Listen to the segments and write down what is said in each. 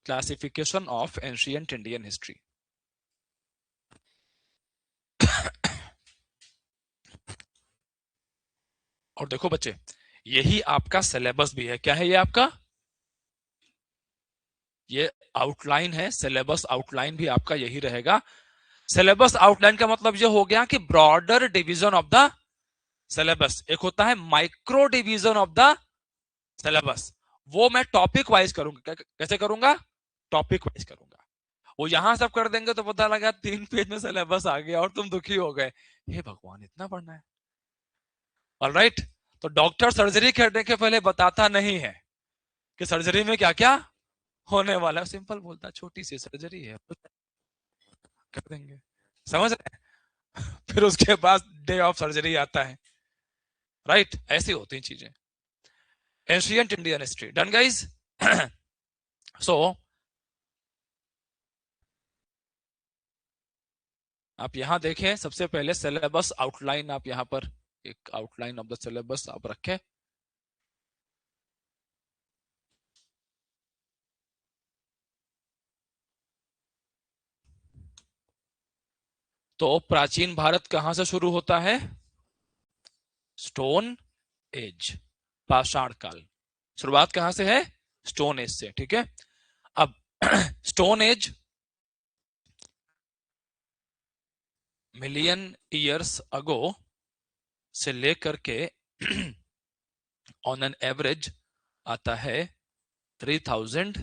Classification of ancient Indian history. और देखो बच्चे, यही आपका सिलेबस भी है। क्या है ये आपका? ये आउटलाइन है, सिलेबस आउटलाइन भी आपका यही रहेगा। सिलेबस आउटलाइन का मतलब ये हो गया कि broader division of the syllabus. एक होता है micro division of the syllabus, वो मैं टॉपिक वाइज करूंगा। कैसे करूंगा? टॉपिक वाइज करूंगा। वो यहां सब कर देंगे तो पता लगा 3 पेज में सिलेबस आ गया और तुम दुखी हो गए, हे भगवान इतना पढ़ना है। ऑलराइट, तो डॉक्टर सर्जरी करने के पहले बताता नहीं है कि सर्जरी में क्या क्या होने वाला है। सिंपल बोलता, छोटी सी सर्जरी है, कर देंगे। समझ रहे? फिर उसके बाद डे ऑफ सर्जरी आता है। राइट, ऐसी होती चीजें। Ancient Indian history done guys. So आप यहां देखें, सबसे पहले सिलेबस आउटलाइन, आप यहां पर एक आउटलाइन ऑफ द सिलेबस आप रखें। तो प्राचीन भारत कहां से शुरू होता है? स्टोन एज, पाषाण काल। शुरुआत कहां से है? स्टोन एज से। ठीक है, अब stone age million years ago से लेकर के ऑन एन एवरेज आता है 3000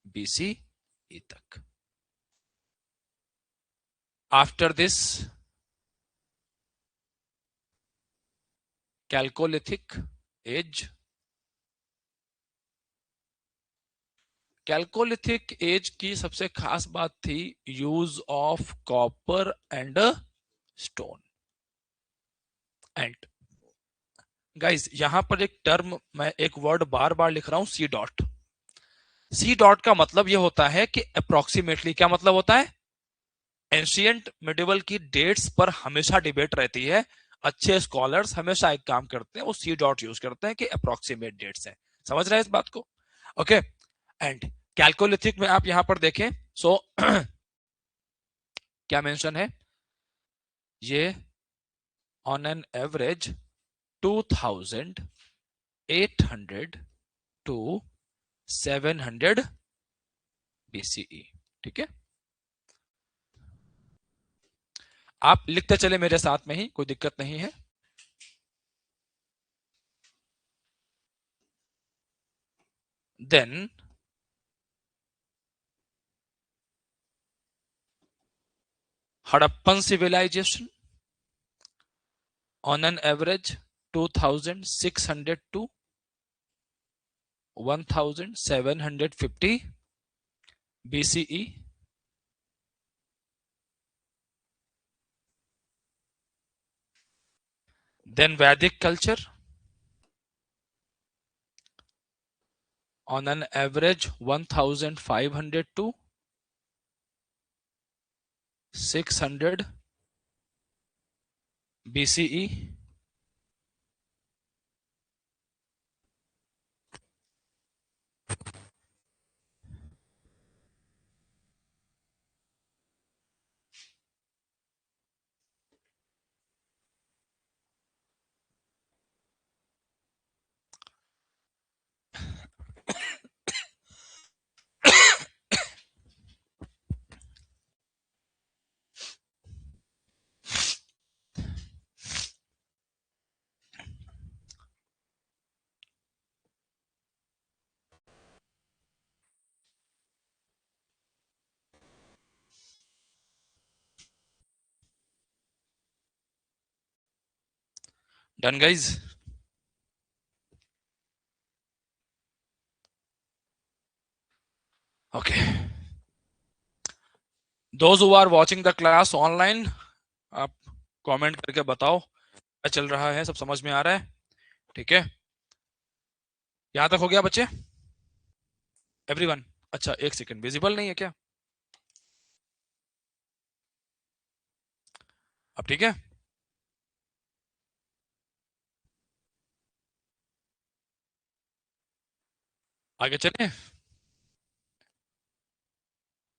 BCE तक। After this chalcolithic age. Chalcolithic age की सबसे खास बात थी use of copper and stone. And guys, यहां पर एक टर्म, मैं एक वर्ड बार बार लिख रहा हूं, सी डॉट। सी डॉट का मतलब यह होता है कि अप्रोक्सीमेटली। क्या मतलब होता है? एंशियंट मिडिवल की डेट्स पर हमेशा डिबेट रहती है। अच्छे स्कॉलर्स हमेशा एक काम करते हैं, वो सी डॉट यूज करते हैं कि अप्रोक्सीमेट डेट्स है। समझ रहे हैं इस बात को? ओके। एंड कैल्कोलिथिक में आप यहां पर देखें, सो क्या मेंशन है? ये on an average 2800 to 700 BCE। ठीक है, आप लिखते चले मेरे साथ में ही, कोई दिक्कत नहीं है। Then Harappan civilization on an average 2600 to 1750 BCE. Then Vedic culture on an average 1500 to 600 BCE. Done guys? Okay. Those who are watching the class online, आप कमेंट करके बताओ क्या चल रहा है, सब समझ में आ रहा है? ठीक है, यहां तक हो गया बच्चे? एवरीवन? अच्छा एक सेकंड, विजिबल नहीं है क्या? अब ठीक है, आगे चलें।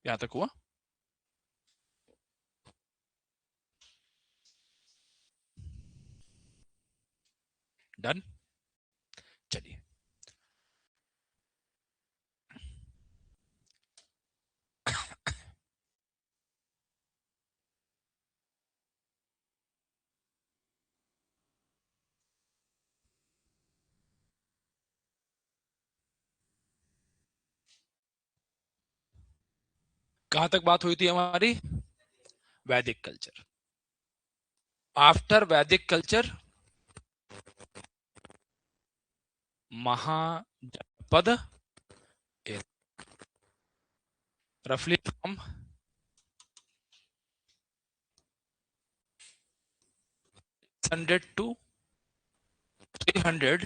यहां तक हुआ? डन। चलिए, कहां तक बात हुई थी हमारी? Vedic culture. After Vedic culture, Mahajanapada, रफली from 100 to 300,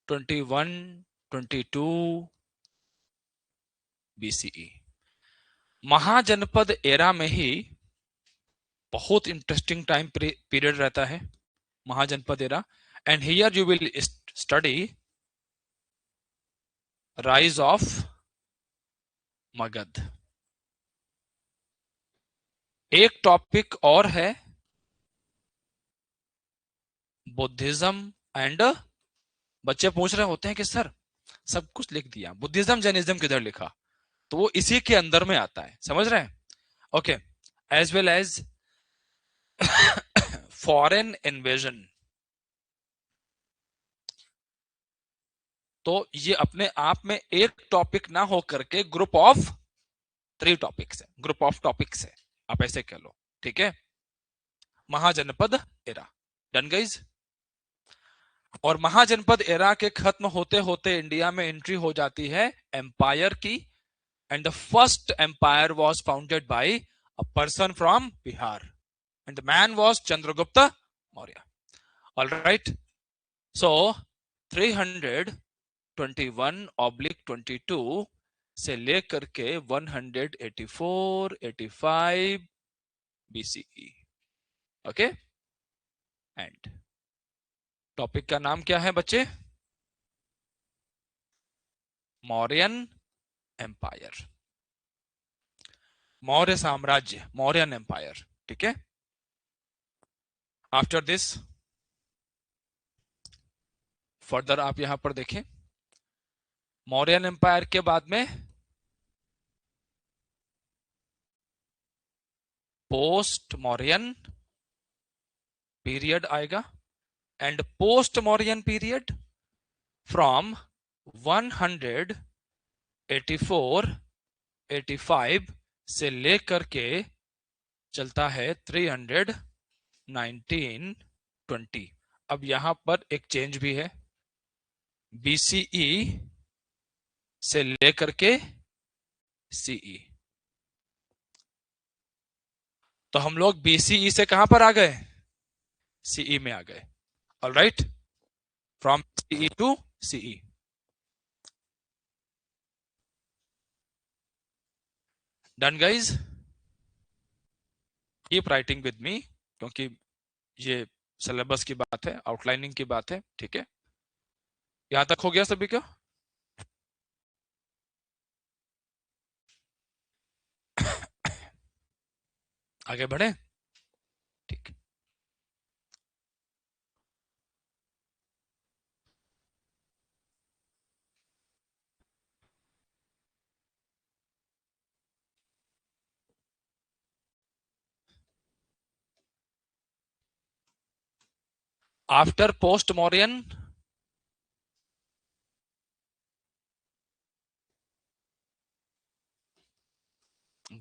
21, 22 BCE. Mahajanapada era में ही बहुत इंटरेस्टिंग टाइम पीरियड रहता है, Mahajanapada era. And here you will study rise of Magadha. एक टॉपिक और है बुद्धिज्म एंड, बच्चे पूछ रहे होते हैं कि सर सब कुछ लिख दिया, बुद्धिज्म जैनिज्म किधर लिखा? तो वो इसी के अंदर में आता है, समझ रहे हैं? Okay, as well as foreign invasion. तो ये अपने आप में एक टॉपिक ना हो करके ग्रुप ऑफ 3 टॉपिक्स है, ग्रुप ऑफ टॉपिक्स है, आप ऐसे कह लो, ठीक है? महाजनपद एरा। Done guys? और महाजनपद एरा के खत्म होते होते इंडिया में एंट्री हो जाती है एम्पायर की। And the first empire was founded by a person from Bihar, and the man was Chandragupta Maurya. All right, so 321/22 से लेकर के 184, 85 बीसीई। ओके, एंड टॉपिक का नाम क्या है बच्चे? मौर्यन एम्पायर, मौर्य साम्राज्य, मौर्यन एम्पायर, ठीक है? आफ्टर दिस फर्दर आप यहां पर देखें, मौर्यन एम्पायर के बाद में पोस्ट मौर्यन पीरियड आएगा। And post Mauryan period from 184, 85 से लेकर के चलता है 319, 20। अब यहां पर एक चेंज भी है, बीसीई से लेकर के सीई। तो हम लोग बीसीई से कहां पर आ गए? सीई में आ गए। All right, from CE to CE. Done guys? Keep writing with me, क्योंकि ये सिलेबस की बात है, आउटलाइनिंग की बात है, ठीक है? यहां तक हो गया सभी का? आगे बढ़े, ठीक। After post Mauryan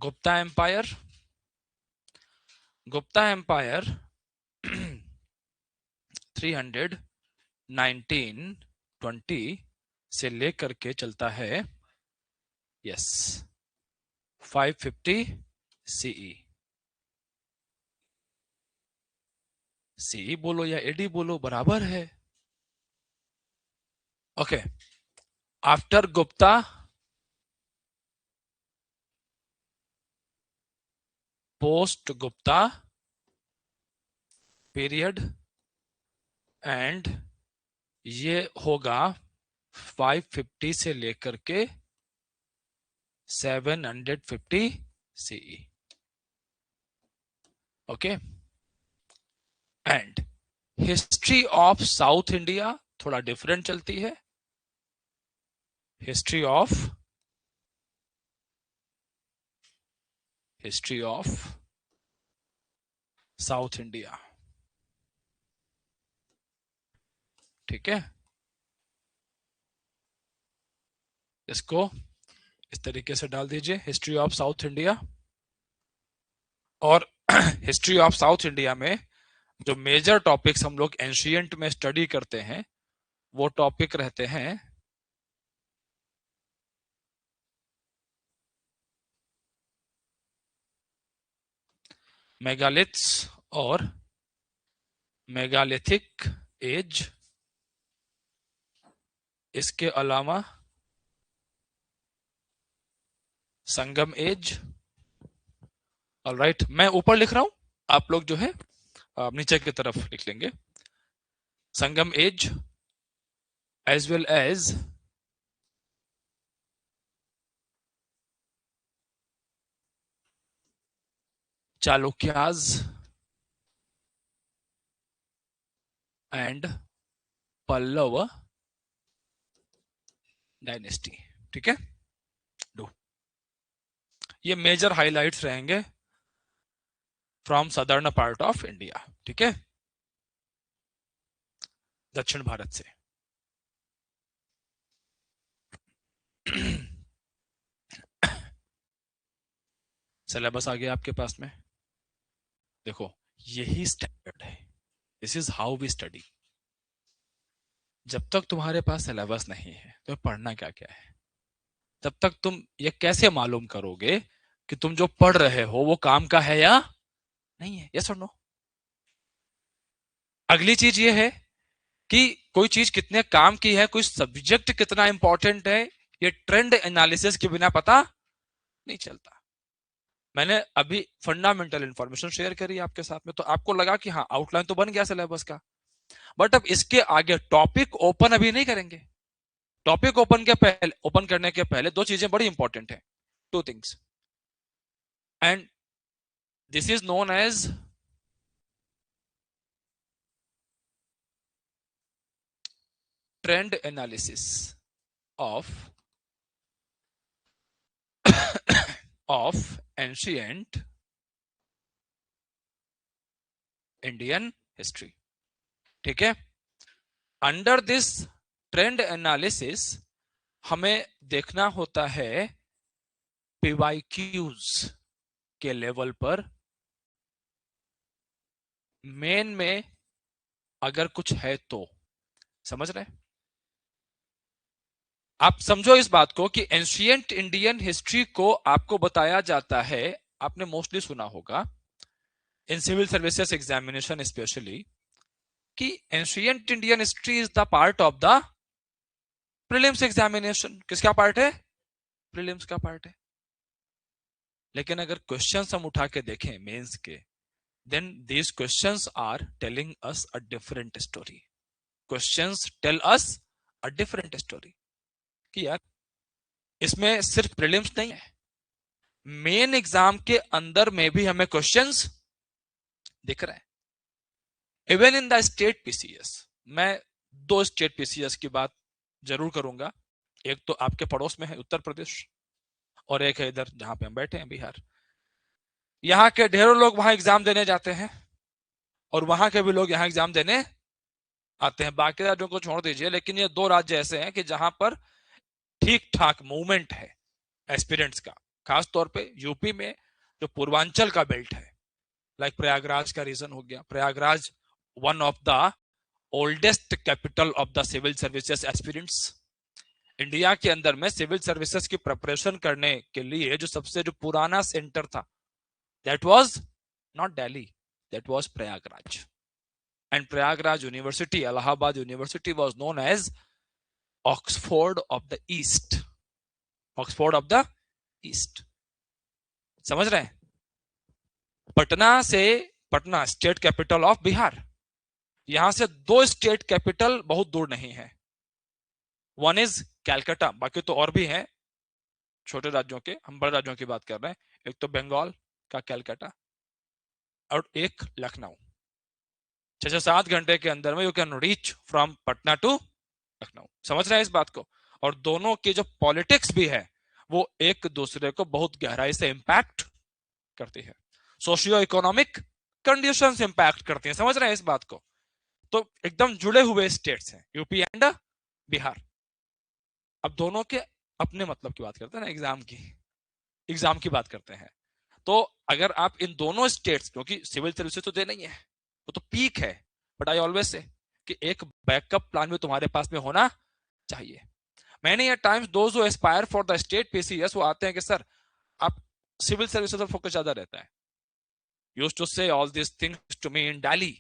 Gupta empire, Gupta empire 319, 20 से लेकर के चलता है, यस, 550 सीई। सीई बोलो या एडी बोलो, बराबर है। Okay, after Gupta post Gupta period, and ये होगा 550 से लेकर के 750 CE. Okay, and history of south India थोड़ा डिफरेंट चलती है. History of south India. ठीक है, इसको इस तरीके से डाल दीजिए, हिस्ट्री ऑफ साउथ इंडिया. और हिस्ट्री ऑफ साउथ इंडिया में जो मेजर टॉपिक्स हम लोग एंशियंट में स्टडी करते हैं वो टॉपिक रहते हैं मेगालिथ्स और मेगालिथिक एज. इसके अलावा संगम एज. ऑलराइट, मैं ऊपर लिख रहा हूं, आप लोग जो है नीचे की तरफ लिख लेंगे. Sangam as as well as Chalukyas and Pallava dynasty. ठीक है, दो ये मेजर हाइलाइट्स रहेंगे from southern part of India. ठीक है, दक्षिण भारत से. सिलेबस आ गया आपके पास में. देखो, यही स्टैंडर्ड है. This is how we study. जब तक तुम्हारे पास सिलेबस नहीं है तो पढ़ना क्या क्या है, तब तक तुम ये कैसे मालूम करोगे कि तुम जो पढ़ रहे हो वो काम का है या नहीं है. यस और नो. अगली चीज ये है कि कोई चीज कितने काम की है, कोई सब्जेक्ट कितना इंपॉर्टेंट है, ये ट्रेंड एनालिसिस के बिना पता नहीं चलता. मैंने अभी फंडामेंटल इंफॉर्मेशन शेयर करी आपके साथ में, तो आपको लगा कि हाँ आउटलाइन तो बन गया सिलेबस का, बट अब इसके आगे टॉपिक ओपन अभी नहीं करेंगे. टॉपिक ओपन करने के पहले दो चीजें बड़ी इंपॉर्टेंट है. Two things, and this is known as trend analysis of ancient Indian history. ठीक है, अंडर दिस ट्रेंड एनालिसिस हमें देखना होता है पीवाईक्यूज के लेवल पर. मेन में अगर कुछ है तो समझ रहे हैं आप. समझो इस बात को कि एंशिएंट इंडियन हिस्ट्री को आपको बताया जाता है, आपने मोस्टली सुना होगा in civil services examination specially, कि ancient Indian history is the part of the prelims examination. किसका पार्ट है? प्रीलिम्स का पार्ट है. लेकिन अगर क्वेश्चंस हम उठा के देखें मेंस के, then these questions are telling us a different story. Questions tell us a different story. कि यार इसमें सिर्फ प्रीलिम्स नहीं है, मेन एग्जाम के अंदर में भी हमें क्वेश्चंस दिख रहे हैं. Even in the state PCS, मैं दो स्टेट पीसीएस की बात जरूर करूंगा. एक तो आपके पड़ोस में है उत्तर प्रदेश, और एक है इधर जहां पे हम बैठे हैं बिहार. यहाँ के ढेरों लोग वहां एग्जाम देने जाते हैं और वहां के भी लोग यहाँ एग्जाम देने आते हैं. बाकी राज्यों को छोड़ दीजिए, लेकिन ये दो राज्य ऐसे हैं कि जहां पर ठीक ठाक मूवमेंट है एस्पिरेंट्स का. खास तौर पे यूपी में जो पूर्वांचल का बेल्ट है, लाइक प्रयागराज का रीजन हो गया. Prayagraj one of the oldest capital of the civil services aspirants. India के अंदर में सिविल सर्विसेज की प्रिपरेशन करने के लिए जो पुराना सेंटर था, that was not Delhi, that was Prayagraj. And Prayagraj University, Allahabad University, was known as Oxford of the East. Oxford of the East. समझ रहे हैं? Patna state capital of Bihar, यहां से दो स्टेट कैपिटल बहुत दूर नहीं है. वन इज कैलकाटा, बाकी तो और भी हैं, छोटे राज्यों के, हम बड़े राज्यों की बात कर रहे हैं। एक तो बंगाल का कैलकाटा और एक लखनऊ। 6 से 7 घंटे के अंदर में you can reach from Patna to Lucknow. समझ रहे हैं इस बात को? और दोनों की जो पॉलिटिक्स भी है वो एक दूसरे को बहुत गहराई से इंपैक्ट करती है। सोशियो इकोनॉमिक कंडीशंस इंपैक्ट करती हैं। समझ रहे हैं इस बात को? तो एकदम जुड़े हुए स्टेट्स हैं यूपी एंड बिहार। अब दोनों के अपने मतलब की बात करते हैं ना, एग्जाम की बात करते हैं। तो अगर आप इन दोनों स्टेट्स, क्योंकि सिविल सर्विसेज तो देना ही है, वो तो पीक है, बट आई ऑलवेज से कि एक बैकअप प्लान भी तुम्हारे पास में होना चाहिए। Many at times those who aspire for the state PCS वो आते हैं कि सर आप सिविल सर्विसेज पर फोकस ज्यादा रहता है। Used to say all this things to me in Delhi.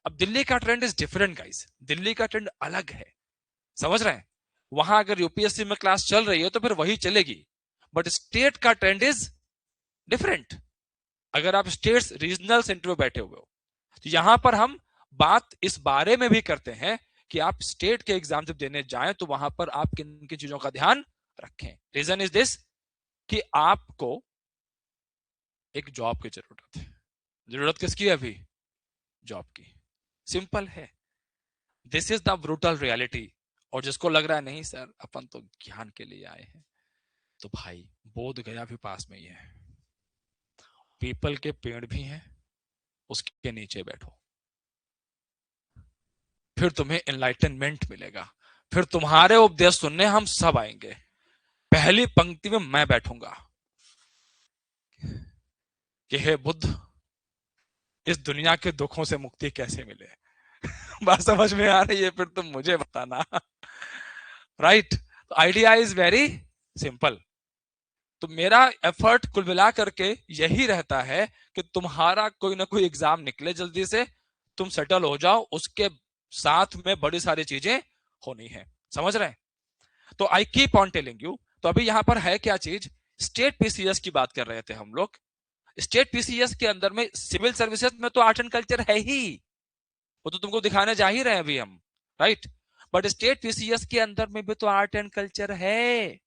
अब दिल्ली का trend is different guys, Delhi का ट्रेंड अलग है। समझ रहे हैं? वहां अगर यूपीएससी में क्लास चल रही है तो फिर वही चलेगी, बट स्टेट का ट्रेंड इज डिफरेंट। अगर आप स्टेट्स रीजनल सेंटर में बैठे हुए हो तो यहां पर हम बात इस बारे में भी करते हैं कि आप स्टेट के एग्जाम जब देने जाएं तो वहां पर आप किन किन चीजों का ध्यान रखें। रीजन इज दिस कि आपको एक जॉब की जरूरत है। जरूरत किसकी है अभी? जॉब की। सिंपल है। This is the brutal reality. और जिसको लग रहा है नहीं सर अपन तो ज्ञान के लिए आए हैं, तो भाई बोध गया भी पास में ही है, पीपल के पेड़ भी हैं, उसके नीचे बैठो, फिर तुम्हें एनलाइटनमेंट मिलेगा। फिर तुम्हारे उपदेश सुनने हम सब आएंगे। पहली पंक्ति में मैं बैठूंगा कि हे बुद्ध, इस दुनिया के दुखों से मुक्ति कैसे मिले। बात समझ में आ रही है? फिर तुम मुझे बताना। Right? Idea is very simple. तो मेरा एफर्ट कुल मिला करके यही रहता है कि तुम्हारा कोई ना कोई एग्जाम निकले जल्दी से, तुम सेटल हो जाओ, उसके साथ में बड़ी सारी चीजें होनी है। समझ रहे हैं? तो I keep on telling you. तो अभी यहां पर है क्या चीज? स्टेट पीसीएस की बात कर रहे थे हम लोग। स्टेट पीसीएस के अंदर में सिविल सर्विसेज में तो आर्ट एंड कल्चर है ही, वो तो तुमको दिखाने जा ही रहे हैं अभी हम, राइट? बट स्टेट पीसीएस के अंदर में भी तो आर्ट एंड कल्चर है।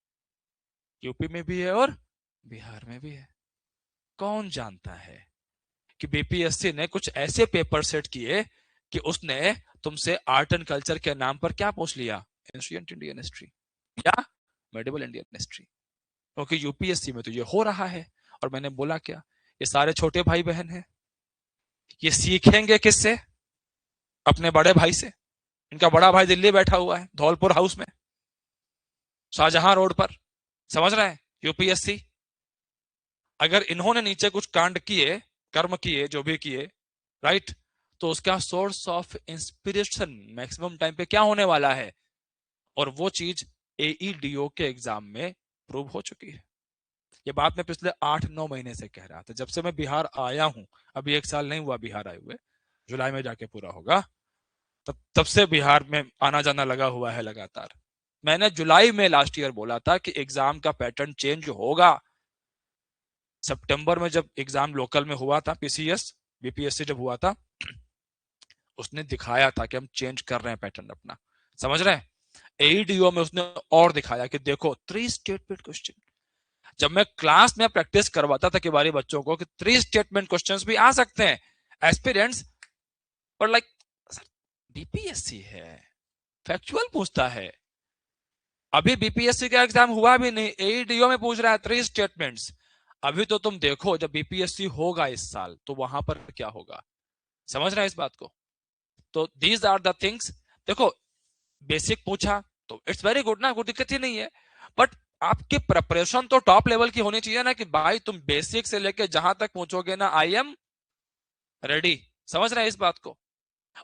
यूपी में भी है और बिहार में भी है। कौन जानता है कि बीपीएससी ने कुछ ऐसे पेपर सेट किए कि उसने तुमसे आर्ट एंड कल्चर के नाम पर क्या पूछ लिया? एंशिएंट इंडियन हिस्ट्री या मेडिवल इंडियन हिस्ट्री। क्योंकि यूपीएससी में तो ये हो रहा है। और मैंने बोला क्या, ये सारे छोटे भाई बहन हैं, ये सीखेंगे किससे? अपने बड़े भाई से। इनका बड़ा भाई दिल्ली बैठा हुआ है धौलपुर हाउस में, शाहजहां रोड पर। समझ रहे हैं? यूपीएससी अगर इन्होंने नीचे कुछ कांड किए, कर्म किए, जो भी किए, राइट, तो उसका source of inspiration maximum time पे क्या होने वाला है? और वो चीज एईडीओ के एग्जाम में प्रूव हो चुकी है। ये बात मैं पिछले 8-9 महीने से कह रहा था, जब से मैं बिहार आया हूं। अभी 1 साल नहीं हुआ बिहार आए हुए, जुलाई में जाके पूरा होगा। तब से बिहार में आना जाना लगा हुआ है लगातार। मैंने जुलाई में लास्ट ईयर बोला था कि एग्जाम का पैटर्न चेंज होगा। सितंबर में जब एग्जाम लोकल में हुआ था, पीसीएस बीपीएससी जब हुआ था, उसने दिखाया था कि हम चेंज कर रहे हैं पैटर्न अपना। समझ रहे हैं? एईडीओ में उसने और दिखाया कि देखो 3 स्टेटमेंट क्वेश्चन। जब मैं क्लास में प्रैक्टिस करवाता था कि बारी बच्चों को कि 3 स्टेटमेंट क्वेश्चंस भी आ सकते हैं एस्पिरेंट्स, पर लाइक बीपीएससी है, फैक्चुअल पूछता है। अभी बीपीएससी का एग्जाम हुआ भी नहीं, एईडीओ में पूछ रहा है 3 स्टेटमेंट्स। अभी तो तुम देखो जब बीपीएससी होगा इस साल तो वहां पर क्या होगा। समझ रहे हैं इस बात को? तो दीज आर द थिंग्स। देखो बेसिक पूछा तो इट्स वेरी गुड ना, कोई दिक्कत ही नहीं है, बट आपकी प्रिपरेशन तो टॉप लेवल की होनी चाहिए ना, कि भाई तुम बेसिक से लेके जहां तक पहुंचोगे ना, आई एम रेडी। समझ रहे हैं इस बात को?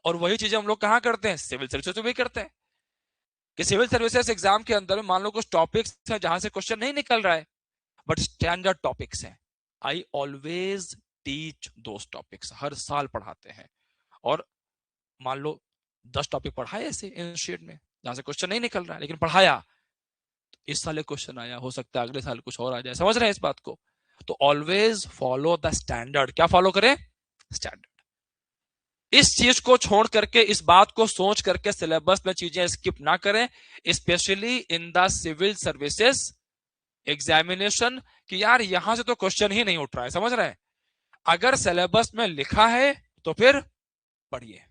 और वही चीजें हम लोग कहां करते हैं? सिविल सर्विसेज में भी करते हैं। कि सिविल सर्विसेज एग्जाम के अंदर मान लो कुछ टॉपिक्स है जहां से क्वेश्चन नहीं निकल रहा है, बट स्टैंडर्ड टॉपिक्स हैं। I always teach those topics, हर साल पढ़ाते हैं। और मान लो 10 टॉपिक पढ़ाए ऐसे इंस्टीट्यूट में जहां से क्वेश्चन नहीं निकल रहा है, लेकिन पढ़ाया, इस साल एक क्वेश्चन आया, हो सकता है अगले साल कुछ और आ जाए। समझ रहे हैं इस बात को? तो ऑलवेज फॉलो द स्टैंडर्ड। क्या फॉलो करें? स्टैंडर्ड। इस चीज को छोड़ करके, इस बात को सोच करके सिलेबस में चीजें स्किप ना करें, specially in the civil services examination कि यार यहां से तो क्वेश्चन ही नहीं उठ रहा है, समझ रहे हैं। अगर सिलेबस में लिखा है तो फिर पढ़िए।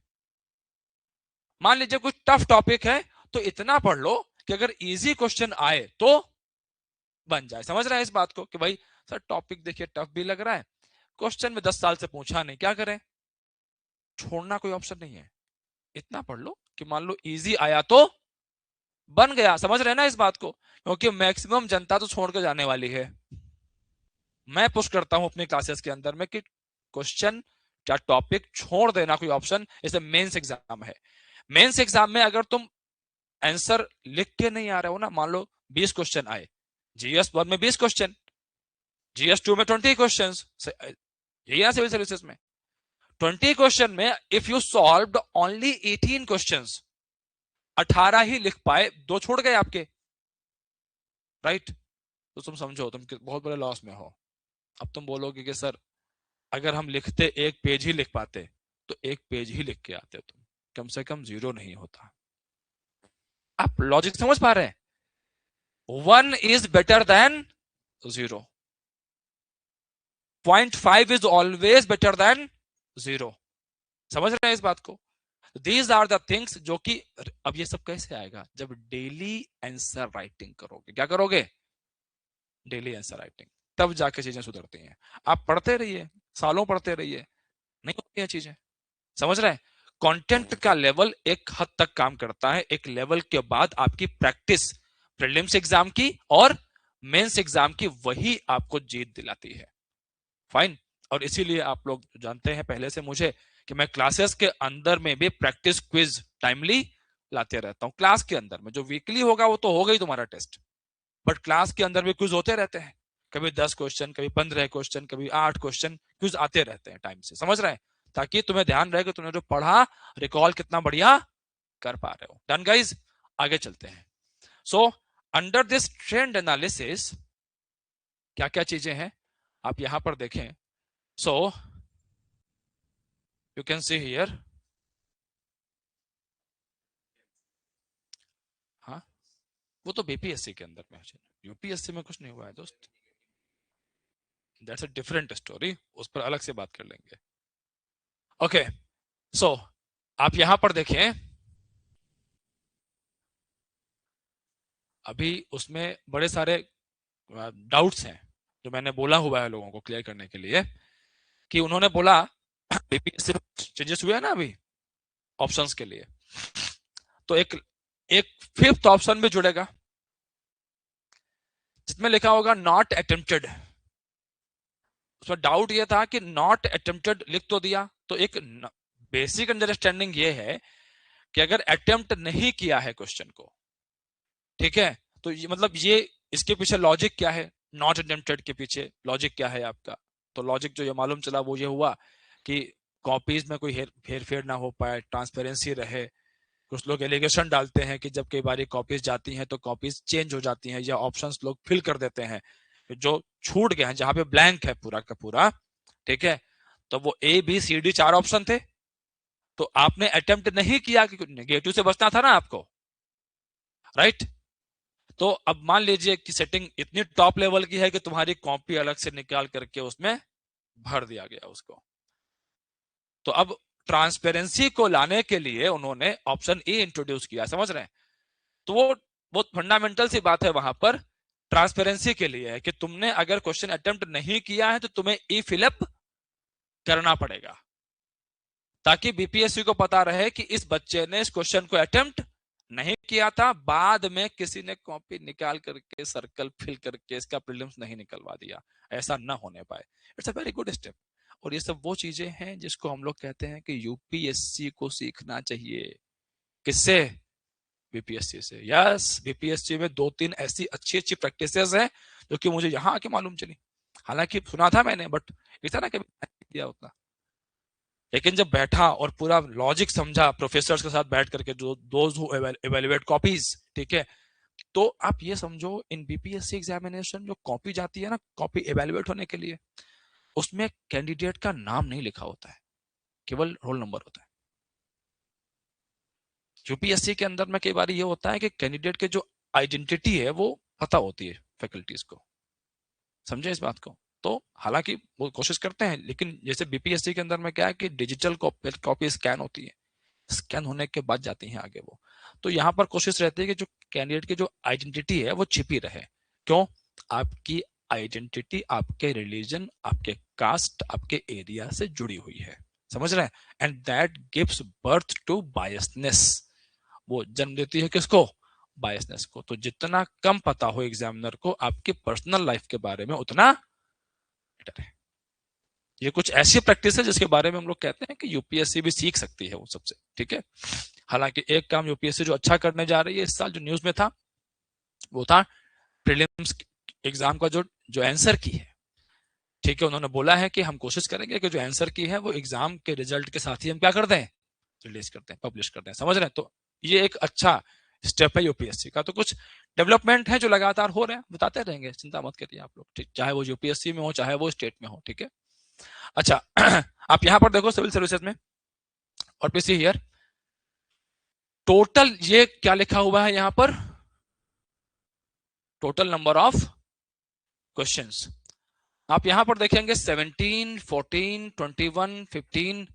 मान लीजिए कुछ टफ टॉपिक है तो इतना पढ़ लो कि अगर इजी क्वेश्चन आए तो बन जाए। समझ रहे हैं इस बात को कि भाई सर टॉपिक देखिए टफ भी लग रहा है, क्वेश्चन में 10 साल से पूछा नहीं, क्या करें, छोड़ना कोई ऑप्शन नहीं है। इतना पढ़ लो कि मान लो इजी आया तो बन गया। समझ रहे हैं ना इस बात को, क्योंकि मैक्सिमम जनता तो छोड़ के जाने वाली है। मैं पुश करता हूं अपनी क्लासेस के अंदर में कि क्वेश्चन या टॉपिक छोड़ देना कोई ऑप्शन। जैसे मेंस एग्जाम है, मेंस एग्जाम में अगर तुम आंसर लिख के नहीं आ रहे हो ना, मान लो 20 क्वेश्चन आए, जीएस 1 में 20 क्वेश्चन, जीएस 2 में 20 क्वेश्चन, यही है सिविल सर्विसेज में। 20 क्वेश्चन में if you solved only 18 questions, 18 ही लिख पाए, 2 छोड़ गए आपके, राइट। तो तुम समझो तुम बहुत बड़े लॉस में हो। अब तुम बोलोगे कि सर अगर हम लिखते 1 पेज ही लिख पाते तो 1 पेज ही लिख के आते, तुम कम से कम 0 नहीं होता। आप लॉजिक समझ पा रहे हैं, 1 is better than 0, 0.5 is always better than 0। समझ रहे हैं इस बात को। दीज आर द थिंग्स जो कि, अब ये सब कैसे आएगा, जब डेली आंसर राइटिंग करोगे। क्या करोगे, डेली आंसर राइटिंग, तब जाके चीजें सुधरती हैं। आप पढ़ते रहिए, सालों पढ़ते रहिए, नहीं होती हैं चीजें। समझ रहे हैं, कंटेंट का लेवल एक हद तक काम करता है, एक लेवल के बाद आपकी प्रैक्टिस प्रीलिम्स एग्जाम की और मेंस एग्जाम की, वही आपको जीत दिलाती है। फाइन। और इसीलिए आप लोग जानते हैं पहले से मुझे कि मैं क्लासेस के अंदर में भी प्रैक्टिस क्विज टाइमली लाते रहता हूं। क्लास के अंदर में जो वीकली होगा वो तो होगा ही तुम्हारा टेस्ट, बट क्लास के अंदर भी क्विज होते रहते हैं। कभी 10 क्वेश्चन, कभी 15 क्वेश्चन, कभी 8 क्वेश्चन क्विज आते रहते हैं टाइम से। समझ रहे हैं, ताकि तुम्हें ध्यान रहे कि तुमने जो पढ़ा रिकॉल कितना बढ़िया कर पा रहे हो। डन गाइज, आगे चलते हैं। So under this trend analysis क्या क्या चीजें हैं आप यहां पर देखें। So you can see here, हाँ वो तो बीपीएससी के अंदर में, यूपीएससी में कुछ नहीं हुआ है दोस्त, दैट्स अ डिफरेंट स्टोरी, उस पर अलग से बात कर लेंगे। ओके, सो आप यहां पर देखें, अभी उसमें बड़े सारे डाउट्स हैं जो मैंने बोला हुआ है लोगों को क्लियर करने के लिए, कि उन्होंने बोला बीपीएससी चेंजेस हुए हैं ना अभी ऑप्शंस के लिए, तो एक एक फिफ्थ ऑप्शन भी जुड़ेगा जिसमें लिखा होगा नॉट अटेम्प्टेड। उसमें डाउट यह था कि नॉट अटेम्प्टेड लिख तो दिया, तो एक बेसिक अंडरस्टैंडिंग ये है कि अगर अटेम्प्ट नहीं किया है क्वेश्चन को, ठीक है, तो ये मतलब ये इसके पीछे लॉजिक क्या है, नॉट अटेम्प्टेड के पीछे लॉजिक क्या है आपका। तो लॉजिक जो ये मालूम चला वो ये हुआ कि कॉपीज में कोई हेर फेर ना हो पाए, ट्रांसपेरेंसी रहे। कुछ लोग एलिगेशन डालते हैं कि जब कई बार कॉपीज जाती हैं तो कॉपीज चेंज हो जाती हैं, या ऑप्शंस लोग फिल कर देते हैं जो छूट गए हैं, जहां पे ब्लैंक है पूरा का पूरा, ठीक है। तो वो A B C D 4 option थे, तो आपने अटेम्प्ट नहीं किया कि नेगेटिव से बचना था ना आपको, राइट। तो अब मान लीजिए कि सेटिंग इतनी टॉप लेवल की है कि तुम्हारी कॉपी अलग से निकाल करके उसमें भर दिया गया उसको। तो अब ट्रांसपेरेंसी को लाने के लिए उन्होंने ऑप्शन ए इंट्रोड्यूस किया, समझ रहे हैं। तो वो बहुत फंडामेंटल सी बात है वहां पर, ट्रांसपेरेंसी के लिए है कि तुमने अगर क्वेश्चन अटेम्प्ट नहीं किया है तो तुम्हें ई फिलअप करना पड़ेगा, ताकि बीपीएससी को पता रहे कि इस बच्चे ने इस क्वेश्चन को अटेम्प्ट नहीं किया था, बाद में किसी ने कॉपी निकाल करके सर्कल फिल करके इसका प्रीलिम्स नहीं निकलवा दिया, ऐसा ना होने पाए। It's a very good step. और ये सब वो चीजें हैं जिसको हम लोग कहते हैं कि यूपीएससी को सीखना चाहिए। किससे, बीपीएससी से। यस, बीपीएससी में 2-3 ऐसी अच्छी अच्छी प्रैक्टिसेस हैं जो कि मुझे यहाँ आके मालूम चली। हालांकि सुना था मैंने, बट इतना ना कभी दिया उतना, लेकिन जब बैठा और पूरा लॉजिक समझा प्रोफेसर्स के साथ बैठ करके, जो दोज हु एवेल्युएट कॉपीज, ठीक है, तो आप ये समझो इन बीपीएससी एग्जामिनेशन जो कॉपी जाती है ना, कॉपी एवेल्युएट होने के लिए, उसमें कैंडिडेट का नाम नहीं लिखा होता है, केवल रोल नंबर होता है। यूपीएससी के अंदर में कई बार ये होता है कि कैंडिडेट के जो आइडेंटिटी है वो पता होती है फैकल्टीज को, समझे इस बात को? तो हालांकि वो कोशिश करते हैं, लेकिन जैसे बीपीएससी के अंदर में क्या है कि डिजिटल कॉपी स्कैन होती है, स्कैन होने के बाद जाती है आगे वो। तो यहाँ पर कोशिश रहती है कि जो कैंडिडेट की जो आइडेंटिटी है वो छिपी रहे। क्यों? आपकी आइडेंटिटी आपके रिलीजन, आपके कास्ट, आपके एरिया से जुड़ी हुई है, समझ रहे हैं? And that gives birth to biasness. वो जन्म देती है किसको? बायसनेस को। तो जितना कम पता हो एग्जामिनर को आपकी पर्सनल लाइफ के बारे में, उतना बेटर है। ये कुछ ऐसी प्रैक्टिस है जिसके बारे में हम लोग कहते हैं कि यूपीएससी भी सीख सकती है उन सबसे, ठीक है? हालांकि एक काम यूपीएससी जो अच्छा करने जा रही है इस साल, जो न्यूज में था, वो था प्रीलिम्स एग्जाम का जो जो आंसर की है, ठीक है? उन्होंने बोला है कि हम कोशिश करेंगे कि जो आंसर की है वो एग्जाम के रिजल्ट के साथ ही हम क्या कर दें, रिलीज करते हैं, पब्लिश करते हैं, समझ रहे हैं? तो ये एक अच्छा स्टेप है यूपीएससी का। तो कुछ डेवलपमेंट है जो लगातार हो रहे हैं, बताते रहेंगे, चिंता मत करिए आप लोग, ठीक? चाहे वो यूपीएससी में हो, चाहे वो स्टेट में हो, ठीक है? अच्छा आप यहां पर देखो सिविल सर्विसेज में, और पीसी हियर, टोटल ये क्या लिखा हुआ है यहां पर? टोटल नंबर ऑफ क्वेश्चंस आप यहां पर देखेंगे 17, 14, 21, 15,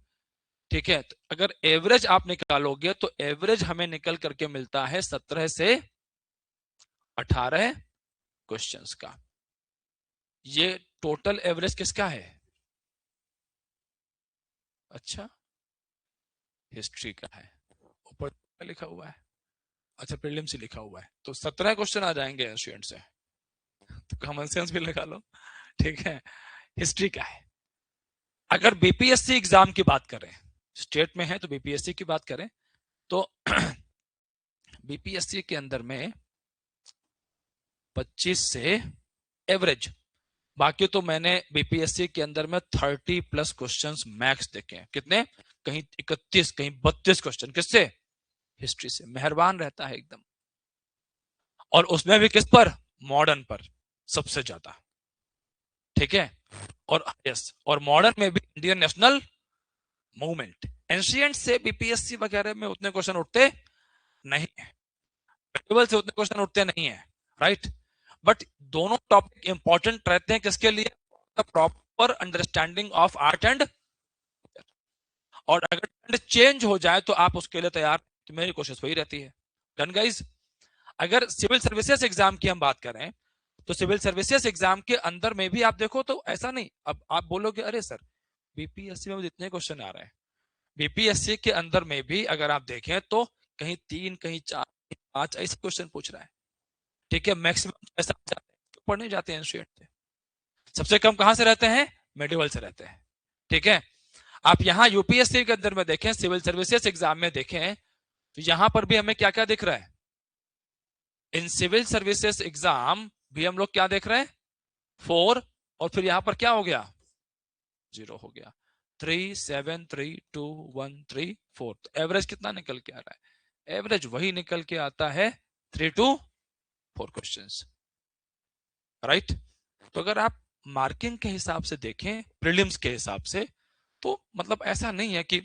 ठीक है? तो अगर एवरेज आप निकालोगे तो एवरेज हमें निकल करके मिलता है 17 से 18 क्वेश्चंस का। ये टोटल एवरेज किसका है? अच्छा, हिस्ट्री का है, ऊपर लिखा हुआ है। अच्छा, प्रीलिम से लिखा हुआ है, तो 17 क्वेश्चन आ जाएंगे एशियंट से, तो कॉमन सेंस भी लगा लो, ठीक है? हिस्ट्री का है। अगर बीपीएससी एग्जाम की बात करें, स्टेट में है तो बीपीएससी की बात करें, तो बीपीएससी के अंदर में 25 से एवरेज, बाकी तो मैंने बीपीएससी के अंदर में 30+ क्वेश्चंस मैक्स देखे हैं। कितने? कहीं 31, कहीं 32 क्वेश्चन। किससे? हिस्ट्री से। मेहरबान रहता है एकदम, और उसमें भी किस पर? मॉडर्न पर सबसे ज्यादा, ठीक है? और यस, और मॉडर्न में भी इंडियन नेशनल मूवमेंट। एंशिएंट से बीपीएससी वगैरह में उतने क्वेश्चन उठते नहीं है, मेडिवल से उतने क्वेश्चन उठते नहीं है, राइट? बट दोनों टॉपिक इंपॉर्टेंट रहते हैं किसके लिए? The proper understanding of art and, और अगर ट्रेंड चेंज हो जाए तो आप उसके लिए तैयार, तो मेरी कोशिश वही रहती है। Done guys? अगर सिविल सर्विसेज एग्जाम की हम बात करें, तो सिविल सर्विसेज एग्जाम के अंदर में भी आप देखो तो ऐसा नहीं, अब आप बोलोगे अरे सर बीपीएससी में इतने क्वेश्चन आ रहे हैं, बीपीएससी के अंदर में भी अगर आप देखें तो कहीं 3, कहीं 4, कहीं 5 ऐसे क्वेश्चन पूछ रहा है, ठीक है? मैक्सिमम ऐसा पढ़ने जाते हैं एंशिएंट से, सबसे कम कहां से रहते हैं? मेडिवल से रहते हैं, ठीक है? आप यहां यूपीएससी के अंदर में देखें, सिविल सर्विसेज एग्जाम में देखें, तो यहां पर भी हमें क्या क्या दिख रहा है? इन सिविल सर्विसेज एग्जाम भी हम लोग क्या देख रहे हैं? 4, और फिर यहां पर क्या हो गया? 0 हो गया। 3, 7, 3, 2, 1, 3, 4। तो एवरेज कितना निकल के आ रहा है? एवरेज वही निकल के आता है 3 to 4 क्वेश्चंस, राइट? तो अगर आप मार्किंग के हिसाब से देखें, प्रीलिम्स के हिसाब से, तो मतलब ऐसा नहीं है कि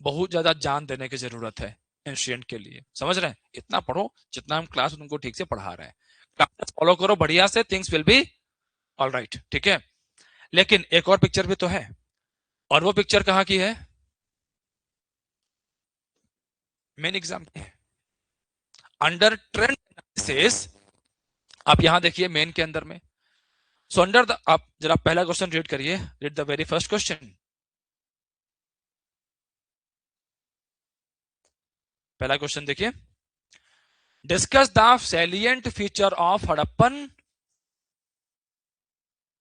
बहुत ज्यादा जान देने की जरूरत है एंशिएंट के लिए, समझ रहे हैं? इतना पढ़ो जितना हम क्लास उनको ठीक से पढ़ा रहे हैं, क्लास फॉलो करो बढ़िया से, things will be all right, ठीक है? लेकिन एक और पिक्चर भी तो है, और वो पिक्चर कहां की है? मेन एग्जाम की है। अंडर ट्रेंड एनालिसिस, आप यहां देखिए मेन के अंदर में, सो अंडर द, आप जरा पहला क्वेश्चन रीड करिए, read the very first question. पहला क्वेश्चन देखिए, discuss the salient feature of Harappan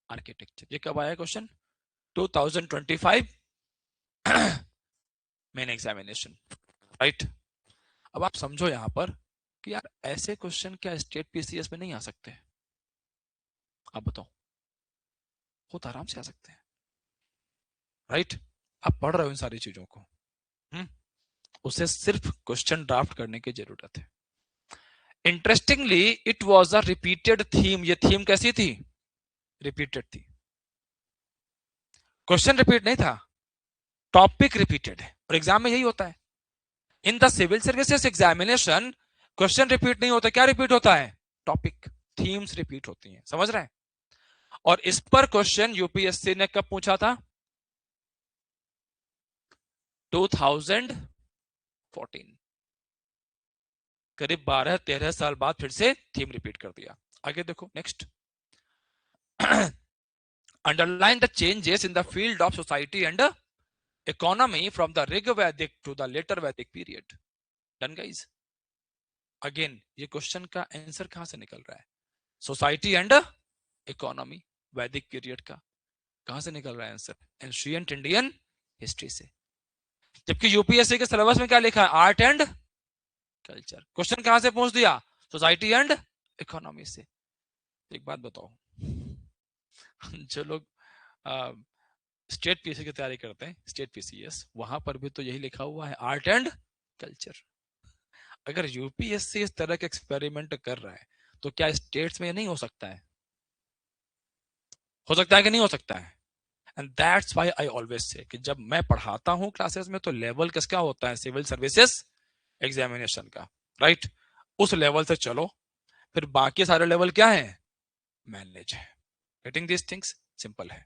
architecture. ये कब आया क्वेश्चन? 2025 main examination, right? अब आप समझो यहां पर कि यार ऐसे क्वेश्चन क्या स्टेट पीसीएस में नहीं आ सकते? आप बताओ, वो तो आराम से आ सकते हैं, राइट? आप पढ़ रहे हो इन सारी चीजों को, उसे सिर्फ क्वेश्चन ड्राफ्ट करने की जरूरत है। Interestingly it was a repeated theme. ये थीम कैसी थी? रिपीटेड थी। क्वेश्चन रिपीट नहीं था, टॉपिक रिपीटेड है, और एग्जाम में यही होता है। In the civil services examination question repeat नहीं होता, क्या रिपीट होता है? टॉपिक, थीम्स रिपीट होती हैं, समझ रहे हैं? और इस पर क्वेश्चन यूपीएससी ने कब पूछा था? 2014, करीब 12-13 साल बाद फिर से थीम रिपीट कर दिया। आगे देखो next. Underline the changes in the field of society and economy from the Rig वैदिक टू द लेटर वैदिक पीरियड। Done guys? अगेन ये क्वेश्चन का आंसर कहां से निकल रहा है? सोसाइटी एंड इकोनॉमी, वैदिक पीरियड का। कहां से निकल रहा है आंसर? एंशिएंट इंडियन हिस्ट्री से। जबकि यूपीएससी के सिलेबस में क्या लिखा है? Art and culture. क्वेश्चन कहां से पूछ दिया? सोसाइटी एंड इकोनॉमी से। एक बात बताओ, जो लोग स्टेट पीसी की तैयारी करते हैं, स्टेट पीसीएस, वहां पर भी तो यही लिखा हुआ है, आर्ट एंड कल्चर। अगर यूपीएससी इस तरह के एक्सपेरिमेंट कर रहा है तो क्या स्टेट्स में ये नहीं हो सकता है? हो सकता है कि नहीं हो सकता है? And that's why I always say कि जब मैं पढ़ाता हूं क्लासेस में तो लेवल किसका होता है? सिविल सर्विसेज एग्जामिनेशन का, राइट? उस लेवल से चलो, फिर बाकी सारे लेवल क्या है? मैनेज है। Getting this things? सिंपल है।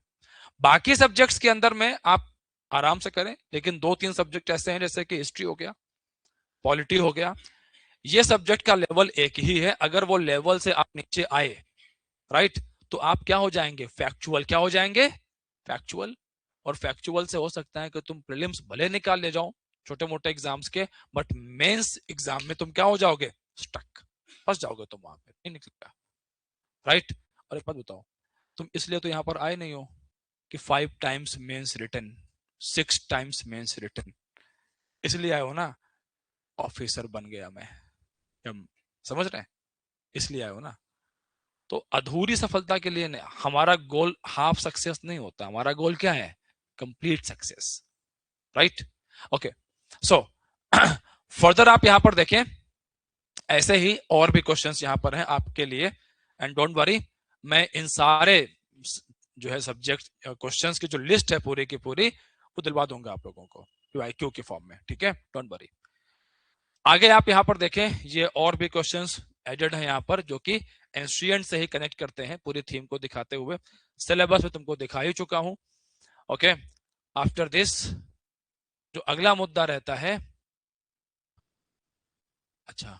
बाकी सब्जेक्ट्स के अंदर में आप आराम से करें, लेकिन 2-3 सब्जेक्ट ऐसे हैं जैसे कि हिस्ट्री हो गया, पॉलिटी हो गया, ये सब्जेक्ट का लेवल एक ही है। अगर वो लेवल से आप नीचे आए, राइट, तो आप क्या हो जाएंगे? फैक्चुअल। क्या हो जाएंगे? फैक्चुअल। और फैक्चुअल से हो सकता है कि तुम प्रीलिम्स भले निकाल ले जाओ छोटे मोटे एग्जाम्स के, बट मेंस एग्जाम में तुम क्या हो जाओगे? स्टक, फंस जाओगे तुम, वहां पे नहीं निकलेगा, राइट? और एक बात बताओ, तुम इसलिए तो यहाँ पर आए नहीं हो कि 5 times mains written, 6 times mains written, इसलिए आए हो ना? ऑफिसर बन गया मैं, हम समझ रहे हैं, इसलिए आए हो ना? तो अधूरी सफलता के लिए नहीं, हमारा गोल हाफ सक्सेस नहीं होता, हमारा गोल क्या है? Complete success, right? Okay, so further आप यहां पर देखें, ऐसे ही और भी क्वेश्चंस यहां पर हैं आपके लिए। एंड डोंट वरी, मैं इन सारे जो है सब्जेक्ट क्वेश्चंस की जो लिस्ट है पूरी की पूरी, वो दिलवा दूंगा आप लोगों को क्यू के फॉर्म में, ठीक है? Don't worry. आगे आप यहां पर देखें, ये और भी क्वेश्चंस एडेड है यहां पर, जो कि एंशिएंट से ही कनेक्ट करते हैं पूरी थीम को दिखाते हुए। सिलेबस में तुमको दिखा ही चुका हूं। ओके, आफ्टर दिस जो अगला मुद्दा रहता है, अच्छा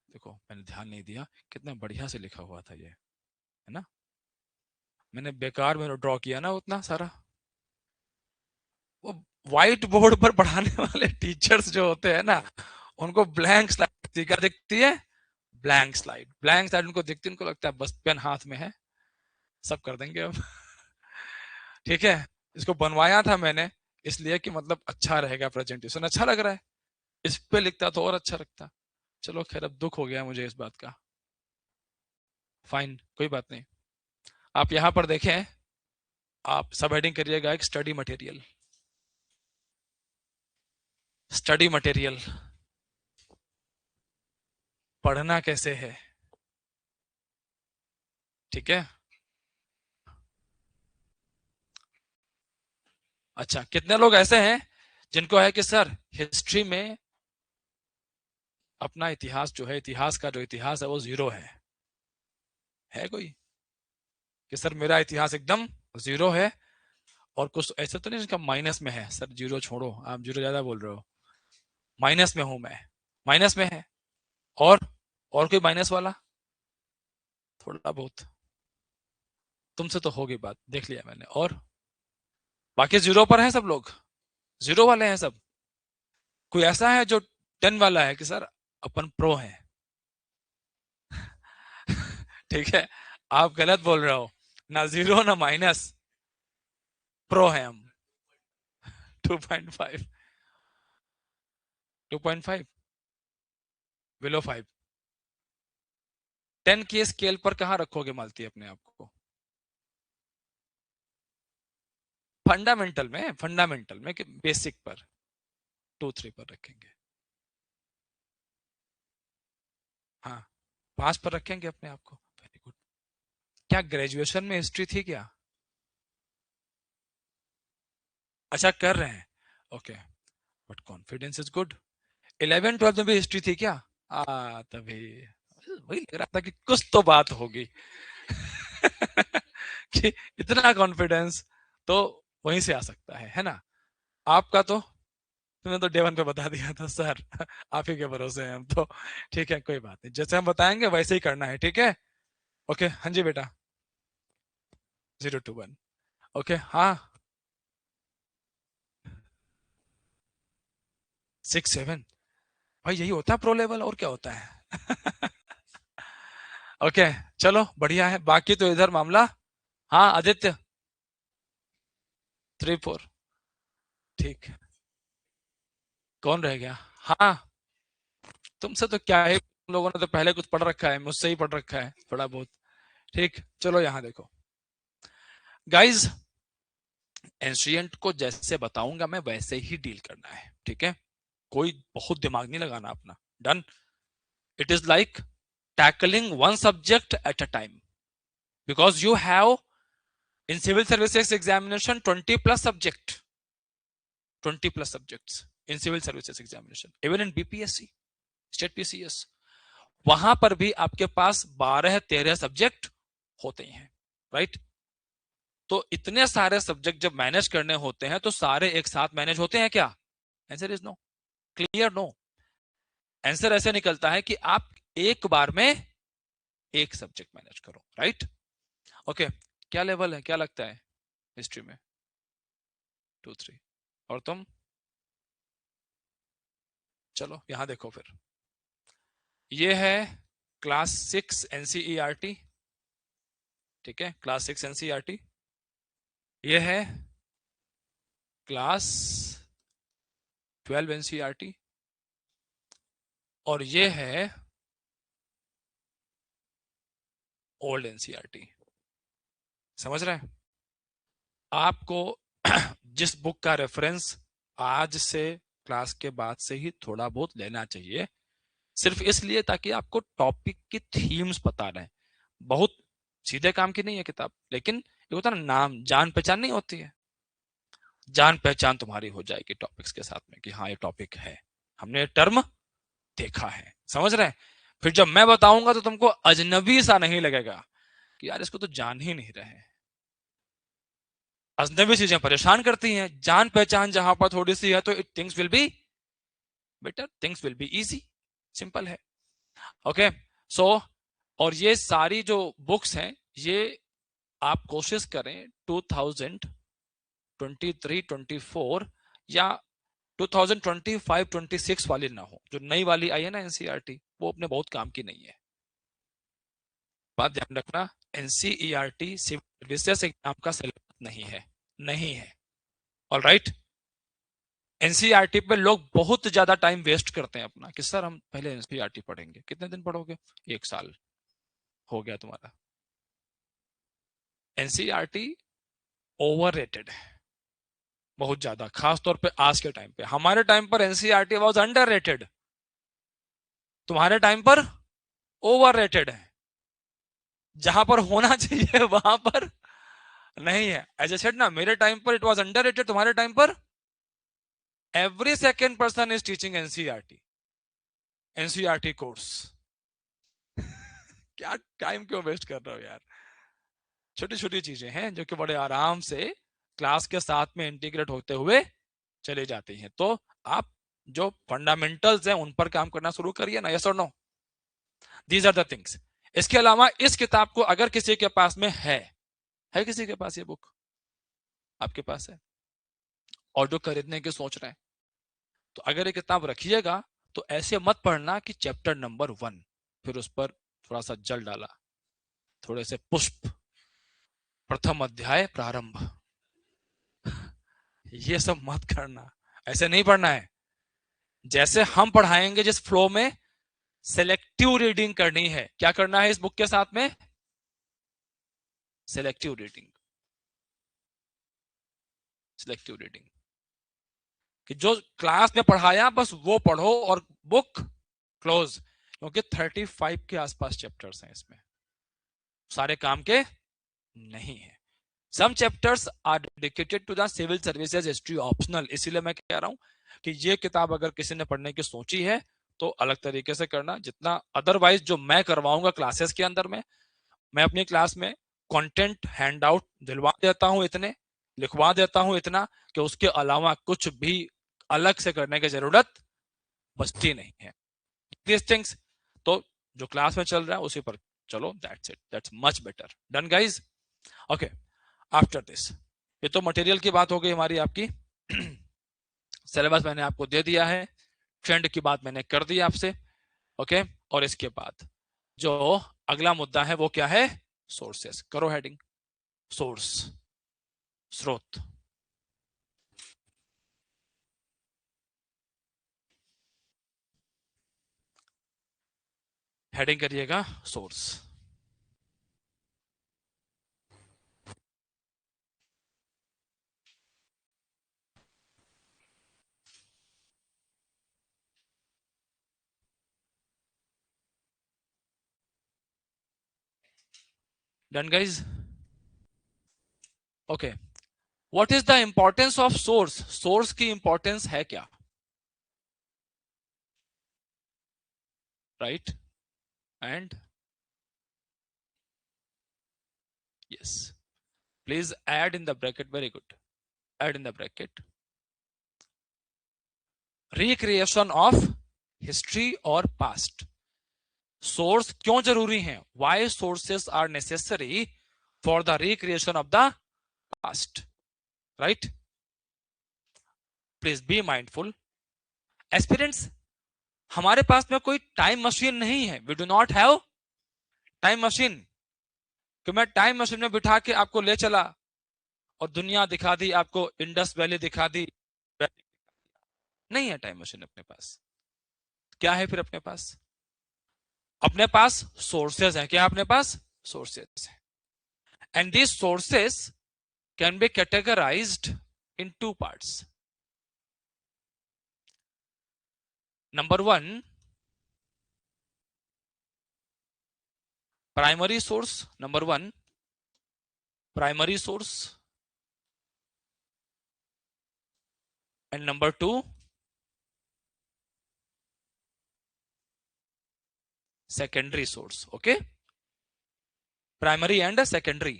देखो मैंने ध्यान नहीं दिया, कितना बढ़िया से लिखा हुआ था ये, है ना? मैंने बेकार में ड्रॉ किया ना उतना सारा। वो व्हाइट बोर्ड पर पढ़ाने वाले टीचर्स जो होते हैं ना, उनको ब्लैंक स्लाइड क्या दिखती है? Blank slide. ब्लैंक स्लाइड उनको दिखती है, उनको लगता है बस पेन हाथ में है, सब कर देंगे अब। ठीक है, इसको बनवाया था मैंने इसलिए कि मतलब अच्छा रहेगा, प्रेजेंटेशन अच्छा लग रहा है, इस पे लिखता तो और अच्छा लगता। चलो खैर, अब दुख हो गया मुझे इस बात का। फाइन, कोई बात नहीं। आप यहां पर देखें, आप सब हेडिंग करिएगा एक स्टडी मटेरियल। स्टडी मटेरियल पढ़ना कैसे है, ठीक है? अच्छा, कितने लोग ऐसे हैं जिनको है कि सर हिस्ट्री में अपना इतिहास जो है, इतिहास का जो इतिहास है वो 0 है कोई? कि सर मेरा इतिहास एकदम 0 है, और कुछ ऐसे तो नहीं जिसका माइनस में है? सर 0 छोड़ो, आप 0 ज्यादा बोल रहे हो, माइनस में हूं मैं, माइनस में है। और कोई माइनस वाला? थोड़ा बहुत तुमसे तो होगी बात, देख लिया मैंने। और बाकी 0 पर है सब लोग, 0 वाले हैं सब। कोई ऐसा है जो 10 वाला है कि सर अपन प्रो है? ठीक है, आप गलत बोल रहे हो, ना 0 ना माइनस, प्रो है हम। 2.5, 2.5 बिलो 5। 10 के स्केल पर कहां रखोगे मालती अपने आप को? फंडामेंटल में कि बेसिक पर? 2-3 पर रखेंगे। हाँ, 5 पर रखेंगे अपने आप को। Very good. क्या ग्रेजुएशन में हिस्ट्री थी क्या? अच्छा कर रहे हैं, okay, but confidence is good. 11-12 में भी हिस्ट्री थी क्या? तभी वही लग रहा था कि कुछ तो बात होगी। भाई इतना कॉन्फिडेंस तो वहीं से आ सकता है ना। आपका तो तुमने तो डे वन पे बता दिया था सर, आप ही के भरोसे हैं हम तो। ठीक है कोई बात नहीं, जैसे हम बताएंगे वैसे ही करना है, ठीक है। ओके हाँ जी बेटा, 0 to 1। ओके हाँ, 6 7, भाई यही होता है प्रो लेवल, और क्या होता है। ओके चलो बढ़िया है, बाकी तो इधर मामला। हाँ आदित्य, 3 4, ठीक। कौन रह गया? हाँ, तुमसे तो क्या है, तुम लोगों ने तो पहले कुछ पढ़ रखा है, मुझसे ही पढ़ रखा है थोड़ा बहुत। ठीक चलो यहाँ देखो गाइज, एंशियंट को जैसे बताऊंगा मैं वैसे ही डील करना है, ठीक है। कोई बहुत दिमाग नहीं लगाना अपना, done. It is like tackling one subject at a time, because you have in civil services examination 20+ subject, 20+ subjects in civil services examination, even in BPSC, state PCS, वहां पर भी आपके पास 12 13 सब्जेक्ट होते हैं, राइट। तो इतने सारे सब्जेक्ट जब मैनेज करने होते हैं तो सारे एक साथ मैनेज होते हैं क्या? Answer is no, clear no. Answer ऐसे निकलता है कि आप एक बार में एक सब्जेक्ट मैनेज करो, राइट। ओके, क्या लेवल है, क्या लगता है हिस्ट्री में? 2 3। और तुम? चलो यहां देखो फिर, ये है क्लास 6 एनसीईआरटी, ठीक है, क्लास 6 एनसीईआरटी। ये है क्लास 12 एनसीईआरटी, और ये है ओल्ड एनसीईआरटी। समझ रहे हैं? आपको जिस बुक का रेफरेंस आज से क्लास के बाद से ही थोड़ा बहुत लेना चाहिए, सिर्फ इसलिए ताकि आपको टॉपिक की थीम्स पता रहे। बहुत सीधे काम की नहीं है किताब, लेकिन ये होता है ना, नाम जान पहचान नहीं होती है, जान पहचान तुम्हारी हो जाएगी टॉपिक्स के साथ में कि हाँ ये टॉपिक है, हमने ये टर्म देखा है, समझ रहे हैं। फिर जब मैं बताऊंगा तो तुमको अजनबी सा नहीं लगेगा कि यार इसको तो जान ही नहीं रहे। अजनबी चीजें परेशान करती हैं, जान पहचान जहां पर थोड़ी सी है तो things will be better, things will be easy, simple है। ओके सो, और ये सारी जो बुक्स हैं ये आप कोशिश करें 2023-24 या 2025-26 वाली ना हो, जो नई वाली आई है ना एनसीईआरटी, वो अपने बहुत काम की नहीं है। बात ध्यान रखना, एनसीईआरटी सिविल सर्विसेज एग्जाम का सिलेबस नहीं है, नहीं है। ऑल राइट, एनसीईआरटी पे लोग बहुत ज्यादा टाइम वेस्ट करते हैं अपना कि सर हम पहले एनसीईआरटी पढ़ेंगे। कितने दिन पढ़ोगे? 1 साल हो गया तुम्हारा। एनसीईआरटी ओवररेटेड है बहुत ज्यादा, खास तौर पे आज के टाइम पे। हमारे टाइम पर एनसीईआरटी वाज अंडररेटेड, तुम्हारे टाइम पर ओवररेटेड है। जहां पर होना चाहिए वहां पर नहीं है। एज ए सेड ना, मेरे टाइम पर इट वाज अंडररेटेड, तुम्हारे टाइम पर every second person is teaching NCERT, NCERT course. क्या टाइम क्यों वेस्ट कर रहे हो यार? छोटी छोटी चीजें हैं जो कि बड़े आराम से क्लास के साथ में इंटीग्रेट होते हुए चले जाती हैं। तो आप जो फंडामेंटल्स हैं उन पर काम करना शुरू करिए ना, यस और no, these are the things. इसके अलावा इस किताब को अगर किसी के पास में है किसी के पास ये बुक? आपके पास है, और जो खरीदने की सोच रहे हैं, तो अगर ये किताब रखिएगा तो ऐसे मत पढ़ना कि चैप्टर नंबर 1, फिर उस पर थोड़ा सा जल डाला, थोड़े से पुष्प, प्रथम अध्याय प्रारंभ, ये सब मत करना, ऐसे नहीं पढ़ना है। जैसे हम पढ़ाएंगे जिस फ्लो में, सेलेक्टिव रीडिंग करनी है। क्या करना है इस बुक के साथ में? सेलेक्टिव रीडिंग, सिलेक्टिव रीडिंग, कि जो क्लास में पढ़ाया बस वो पढ़ो और बुक क्लोज, क्योंकि 35 के आसपास चैप्टर्स हैं इसमें, सारे काम के नहीं है। Some chapters are dedicated to the civil services history optional, इसीलिए मैं कह रहा हूं कि ये किताब अगर किसी ने पढ़ने की सोची है तो अलग तरीके से करना, जितना अदरवाइज जो मैं करवाऊंगा क्लासेस के अंदर में, मैं अपनी क्लास में कंटेंट हैंड आउट दिलवा देता हूं इतने, लिखवा देता हूं इतना कि उसके अलावा कुछ भी अलग से करने की जरूरत बचती नहीं है। These things, तो जो क्लास में चल रहा है उसी पर चलो, that's it, that's much better. Done guys? Okay, after this, ये तो मटेरियल की बात हो गई हमारी, आपकी सिलेबस मैंने आपको दे दिया है, ट्रेंड की बात मैंने कर दी आपसे। ओके, और इसके बाद जो अगला मुद्दा है वो क्या है? सोर्सेस। करो हेडिंग, सोर्स, स्रोत। हेडिंग करिएगा source. Done guys? Okay, what is the importance of source? Source की इंपॉर्टेंस है क्या? Right, and yes, please add in the bracket, very good, add in the bracket, recreation of history or past। Source क्यों जरूरी है? why sources are necessary for the recreation of the past, right? please be mindful aspirants, हमारे पास में कोई time machine नहीं है, we do not have time machine कि मैं टाइम मशीन में बिठा के आपको ले चला और दुनिया दिखा दी, आपको इंडस वैली दिखा दी, नहीं है टाइम मशीन अपने पास। क्या है फिर अपने पास? अपने पास सोर्सेस हैं। क्या अपने पास? सोर्सेस हैं। And these sources can be categorised in two parts. Number one, primary source. Number one, primary source, and number two, secondary source। okay, primary and secondary।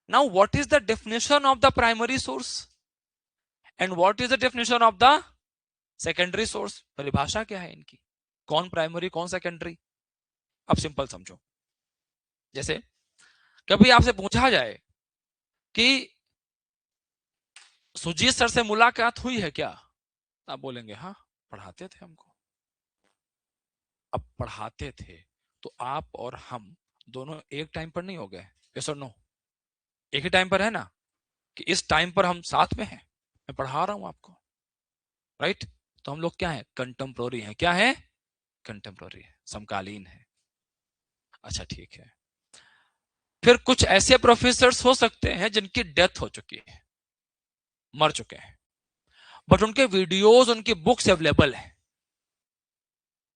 now what is the definition of the primary source and what is the definition of the secondary source? परिभाषा क्या है इनकी? कौन primary कौन secondary? अब simple समझो, जैसे कभी आपसे पूछा जाए कि सुजीत सर से मुलाकात हुई है क्या, आप बोलेंगे हाँ, पढ़ाते थे हमको। अब पढ़ाते थे तो आप और हम दोनों एक टाइम पर नहीं हो गए? यस और नो? एक ही टाइम पर है ना, कि इस टाइम पर हम साथ में हैं, मैं पढ़ा रहा हूं आपको, राइट? तो हम लोग क्या है? कंटेम्प्रोरी हैं। क्या है? कंटेम्प्रोरी है, समकालीन है। अच्छा ठीक है, फिर कुछ ऐसे प्रोफेसर्स हो सकते हैं जिनकी डेथ हो चुकी है, मर चुके हैं, बट उनके वीडियोस, उनकी बुक्स अवेलेबल है,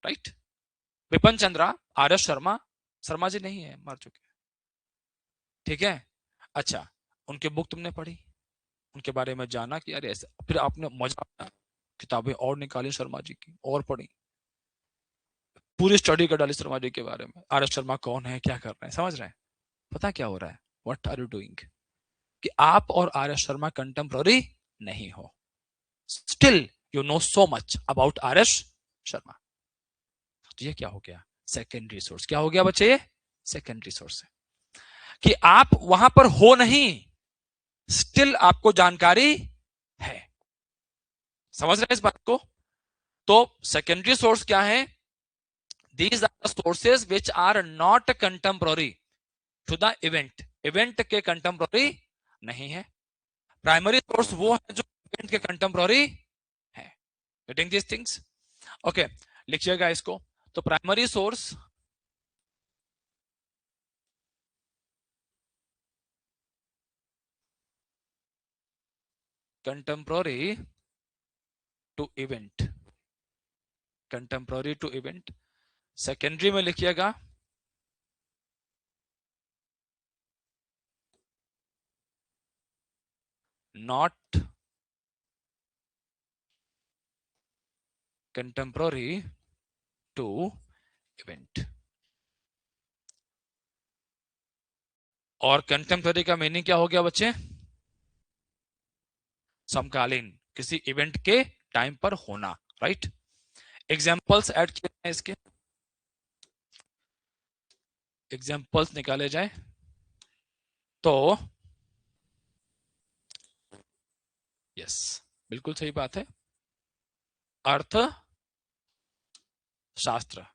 right? Vipin Chandra, R S Sharma, Sharma ji नहीं है, मर चुके हैं, ठीक है? अच्छा, उनकी बुक तुमने पढ़ी, उनके बारे में जाना कि अरे ऐसे, फिर आपने मजा किताबें और निकाली शर्मा जी की और पढ़ी, पूरी स्टडी कर डाली शर्मा जी के बारे में, आर एस शर्मा कौन है, क्या कर रहे हैं, समझ रहे हैं? पता क्या हो रहा है? What are you doing? कि आप और आर एस शर्मा कंटेम्प्रोरी नहीं हो, still you know so much about R S Sharma. तो ये क्या हो गया? Secondary source. क्या हो गया बच्चे? ये सेकेंडरी सोर्स है, कि आप वहां पर हो नहीं, स्टिल आपको जानकारी है। समझ रहे हैं इस बात को? तो सेकेंडरी सोर्स क्या है? These are sources which are not contemporary to the event, event के कंटेम्प्रोरी नहीं है। प्राइमरी सोर्स वो है जो इवेंट के कंटेम्प्रोरी है। Getting these things? ओके, लिखिएगा इसको। तो primary source, contemporary to event, contemporary to event. Secondary में लिखिएगा नॉट कंटेम्प्रोरी टू इवेंट। और कंटेम्पररी का मीनिंग क्या हो गया बच्चे? समकालीन, किसी इवेंट के टाइम पर होना, राइट। एग्जाम्पल्स ऐड किए हैं, इसके एग्जाम्पल्स निकाले जाए तो यस, बिल्कुल सही बात है। अर्थ शास्त्र,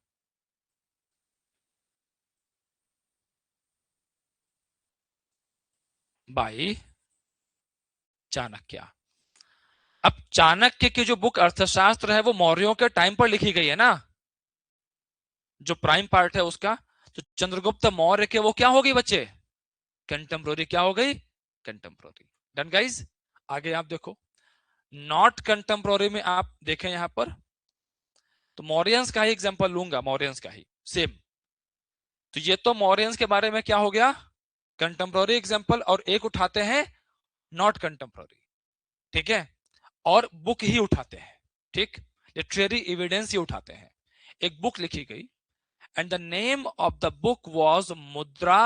बाई चाणक्य। अब चाणक्य की जो बुक अर्थशास्त्र है वो मौर्यों के टाइम पर लिखी गई है ना, जो प्राइम पार्ट है उसका। तो चंद्रगुप्त मौर्य के वो क्या हो गई बच्चे? कंटेम्प्रोरी क्या हो गई? कंटेम्प्रोरी। Done guys. आगे आप देखो, नॉट कंटेम्प्रोरी में आप देखें यहां पर, तो मौर्यंस का ही एग्जांपल लूंगा, मौर्यंस का ही सेम। तो ये तो मौर्यंस के बारे में क्या हो गया? कंटेम्प्रोरी एग्जांपल, और एक उठाते हैं नॉट कंटेम्प्रोरी, ठीक है, और बुक ही उठाते हैं, ठीक, लिटरेरी एविडेंस ही उठाते हैं। एक बुक लिखी गई and the name of the book was मुद्रा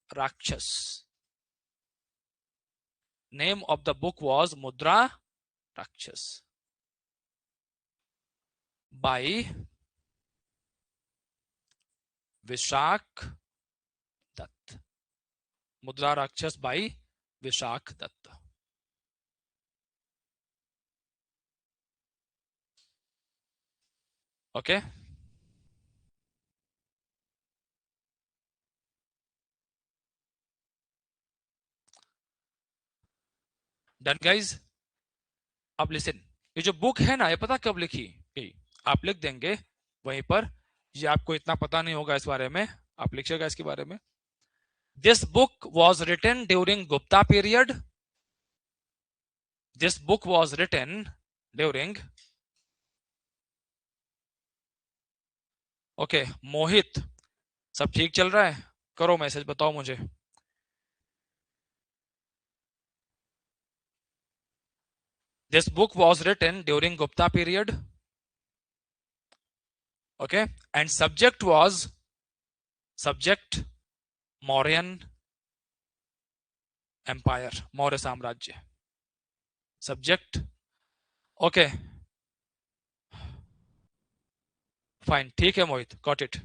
राक्षस। Name of the book was Mudrarakshasa by Vishakhadatta. Mudrarakshasa by Vishakhadatta. Okay, done guys. अब लिसन, ये जो बुक है ना, ये पता कब लिखी? ये आप लिख देंगे वहीं पर, ये आपको इतना पता नहीं होगा इस बारे में, आप लिखिएगा इसके बारे में। This book was written during Gupta period. This book was written during, okay, Mohit, सब ठीक चल रहा है? करो मैसेज, बताओ मुझे। This book was written during Gupta period, okay, and subject was, subject Mauryan empire, Maurya साम्राज्य, सब्जेक्ट, ओके, फाइन, ठीक है Mohit, got it.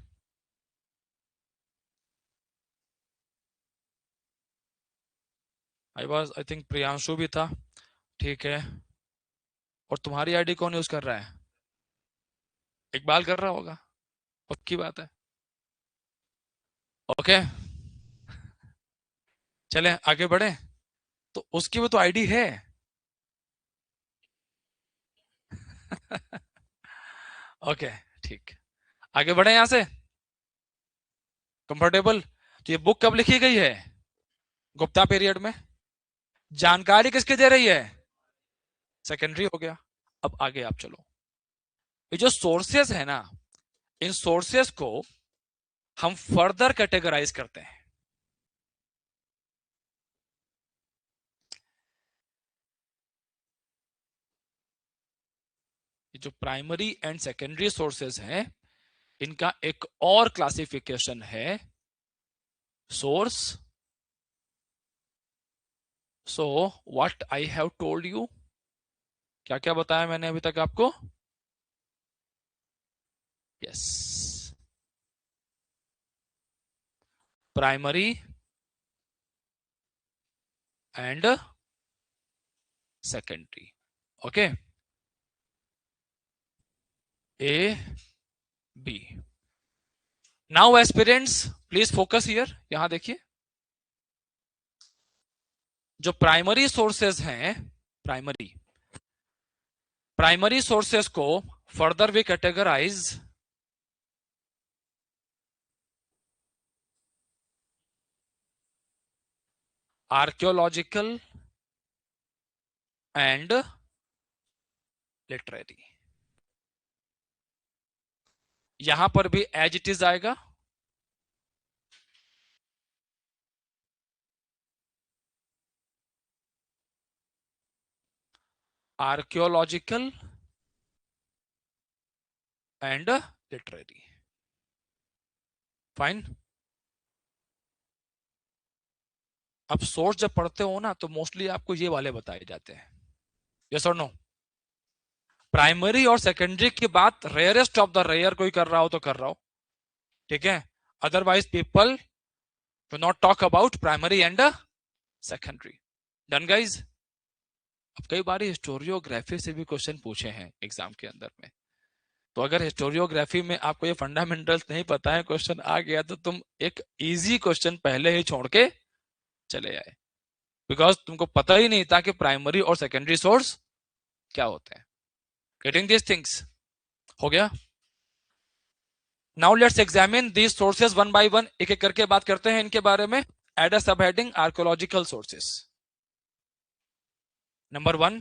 I think Priyanshu भी था, ठीक है। और तुम्हारी आईडी कौन यूज कर रहा है? इकबाल कर रहा होगा, पक्की बात है। ओके, चले आगे बढ़े। तो उसकी भी तो आईडी है। ओके, ठीक, आगे बढ़े यहां से, कंफर्टेबल। तो ये बुक कब लिखी गई है? गुप्ता पीरियड में। जानकारी किसकी दे रही है? सेकेंडरी हो गया। अब आगे आप चलो, ये जो सोर्सेस है ना, इन सोर्सेस को हम फर्दर कैटेगराइज करते हैं। ये जो प्राइमरी एंड सेकेंडरी सोर्सेस हैं, इनका एक और क्लासिफिकेशन है, source. So what I have told you, क्या क्या बताया मैंने अभी तक आपको? Yes, primary and secondary, okay, A B. Now aspirants please focus here, यहां देखिए, जो प्राइमरी सोर्सेस हैं, प्राइमरी प्राइमरी सोर्सेस को further we categorize archaeological and literary. यहां पर भी एज इट इज आएगा, आर्कियोलॉजिकल एंड लिटरेरी, फाइन। अब सोर्स जब पढ़ते हो ना तो मोस्टली आपको ये वाले बताए जाते हैं, यस और नो। प्राइमरी और सेकेंडरी की बात रेयरेस्ट ऑफ द रेयर कोई कर रहा हो तो कर रहा हो, ठीक है, otherwise people do not talk about primary and secondary. Done guys. अब कई बार हिस्टोरियोग्राफी से भी क्वेश्चन पूछे हैं एग्जाम के अंदर में, तो अगर हिस्टोरियोग्राफी में आपको ये फंडामेंटल्स नहीं पता है, क्वेश्चन आ गया तो तुम एक इजी क्वेश्चन पहले ही छोड़ के चले आए, बिकॉज तुमको पता ही नहीं था कि प्राइमरी और सेकेंडरी सोर्स क्या होते हैं। गेटिंग दिस थिंग्स हो गया। Now let's examine these sources one by one, एक एक करके बात करते हैं इनके बारे में। एड अ सब heading archaeological sources. Number one,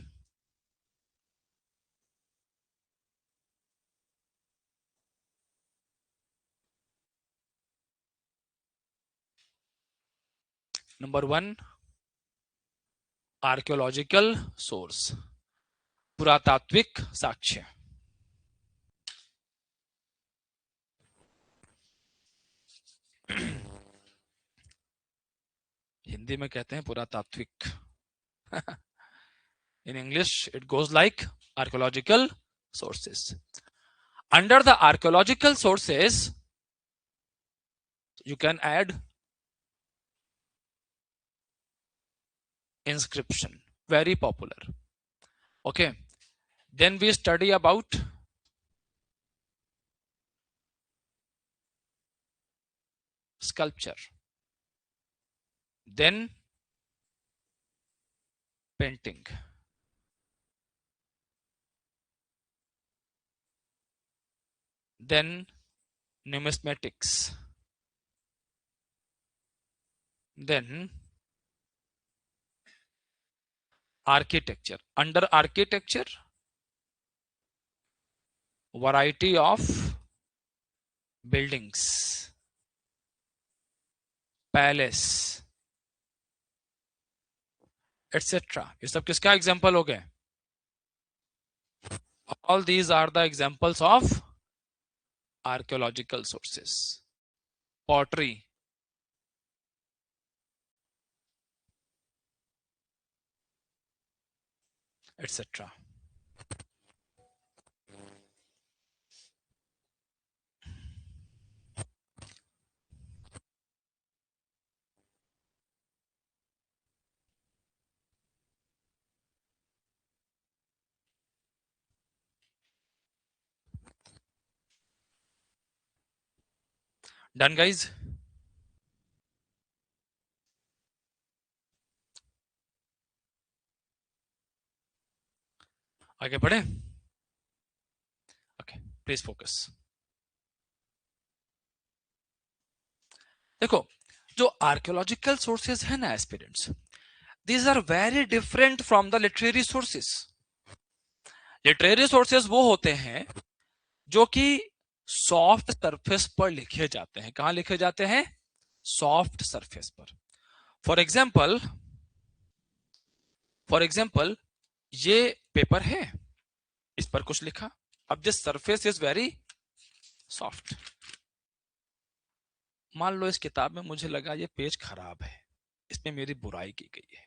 archaeological source, पुरातात्विक साक्ष्य। हिंदी में कहते हैं पुरातात्विक। In English, it goes like archaeological sources. Under the archaeological sources, you can add inscription, very popular. Okay. Then we study about sculpture. Then painting. Then numismatics. Then architecture. Under architecture, variety of buildings, palace, etc. ये सब किसका example हो गए? All these are the examples of archaeological sources. Pottery, etc. Done, guys? आगे बढ़े? Okay, please focus. देखो, जो archaeological sources है ना aspirants, these are very different from the literary sources. Literary sources वो होते हैं जो कि सॉफ्ट सरफेस पर लिखे जाते हैं। कहां लिखे जाते हैं? सॉफ्ट सरफेस पर। फॉर एग्जाम्पल ये पेपर है, इस पर कुछ लिखा। अब this surface is very soft. मान लो इस किताब में मुझे लगा ये पेज खराब है, इसमें मेरी बुराई की गई है,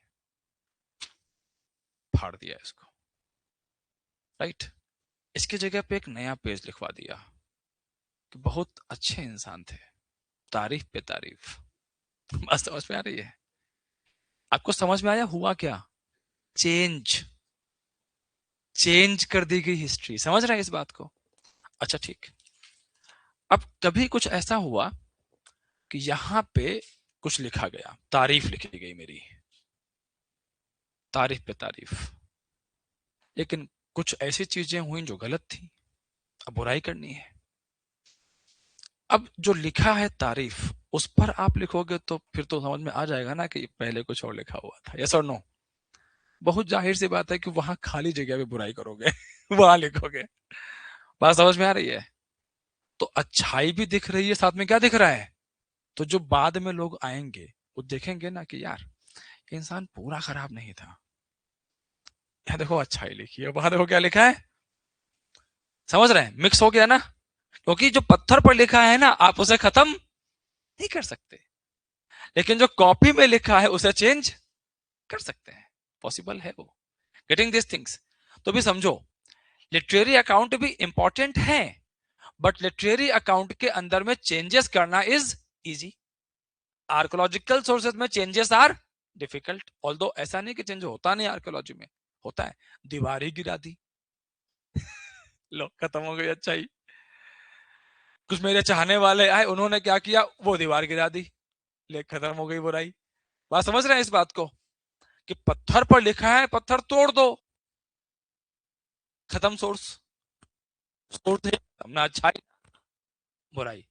फाड़ दिया इसको, राइट। इसकी जगह पे एक नया पेज लिखवा दिया कि बहुत अच्छे इंसान थे, तारीफ पे तारीफ। बात समझ में आ रही है? आपको समझ में आया हुआ क्या? चेंज कर दी गई हिस्ट्री। समझ रहे हैं इस बात को? अच्छा, ठीक। अब कभी कुछ ऐसा हुआ कि यहां पे कुछ लिखा गया, तारीफ लिखी गई मेरी, तारीफ पे तारीफ, लेकिन कुछ ऐसी चीजें हुई जो गलत थी, अब बुराई करनी है। अब जो लिखा है तारीफ, उस पर आप लिखोगे तो फिर तो समझ में आ जाएगा ना कि पहले कुछ और लिखा हुआ था। यस और नो? बहुत जाहिर सी बात है कि वहां खाली जगह पे बुराई करोगे वहां लिखोगे। बात समझ में आ रही है? तो अच्छाई भी दिख रही है, साथ में क्या दिख रहा है? तो जो बाद में लोग आएंगे वो देखेंगे ना कि यार इंसान पूरा खराब नहीं था, यहाँ देखो अच्छाई लिखी है, वहां देखो क्या लिखा है। समझ रहे हैं? मिक्स हो गया ना, क्योंकि जो पत्थर पर लिखा है ना, आप उसे खत्म नहीं कर सकते, लेकिन जो कॉपी में लिखा है उसे चेंज कर सकते हैं, पॉसिबल है वो। Getting this things? तो भी समझो, लिटरेरी अकाउंट भी इंपॉर्टेंट है, बट लिटरेरी अकाउंट के अंदर में चेंजेस करना इज इजी। आर्कोलॉजिकल सोर्सेज में चेंजेस आर डिफिकल्ट, ऑल्दो ऐसा नहीं कि चेंज होता नहीं, आर्कोलॉजी में होता है। दीवार ही गिरा दी लो खत्म हो गई अच्छाई। कुछ मेरे चाहने वाले आए, उन्होंने क्या किया, वो दीवार गिरा दी, ले खत्म हो गई बुराई। बात समझ रहे हैं इस बात को, कि पत्थर पर लिखा है, पत्थर तोड़ दो, खत्म सोर्स, सोर्स हमने अच्छाई बुराई।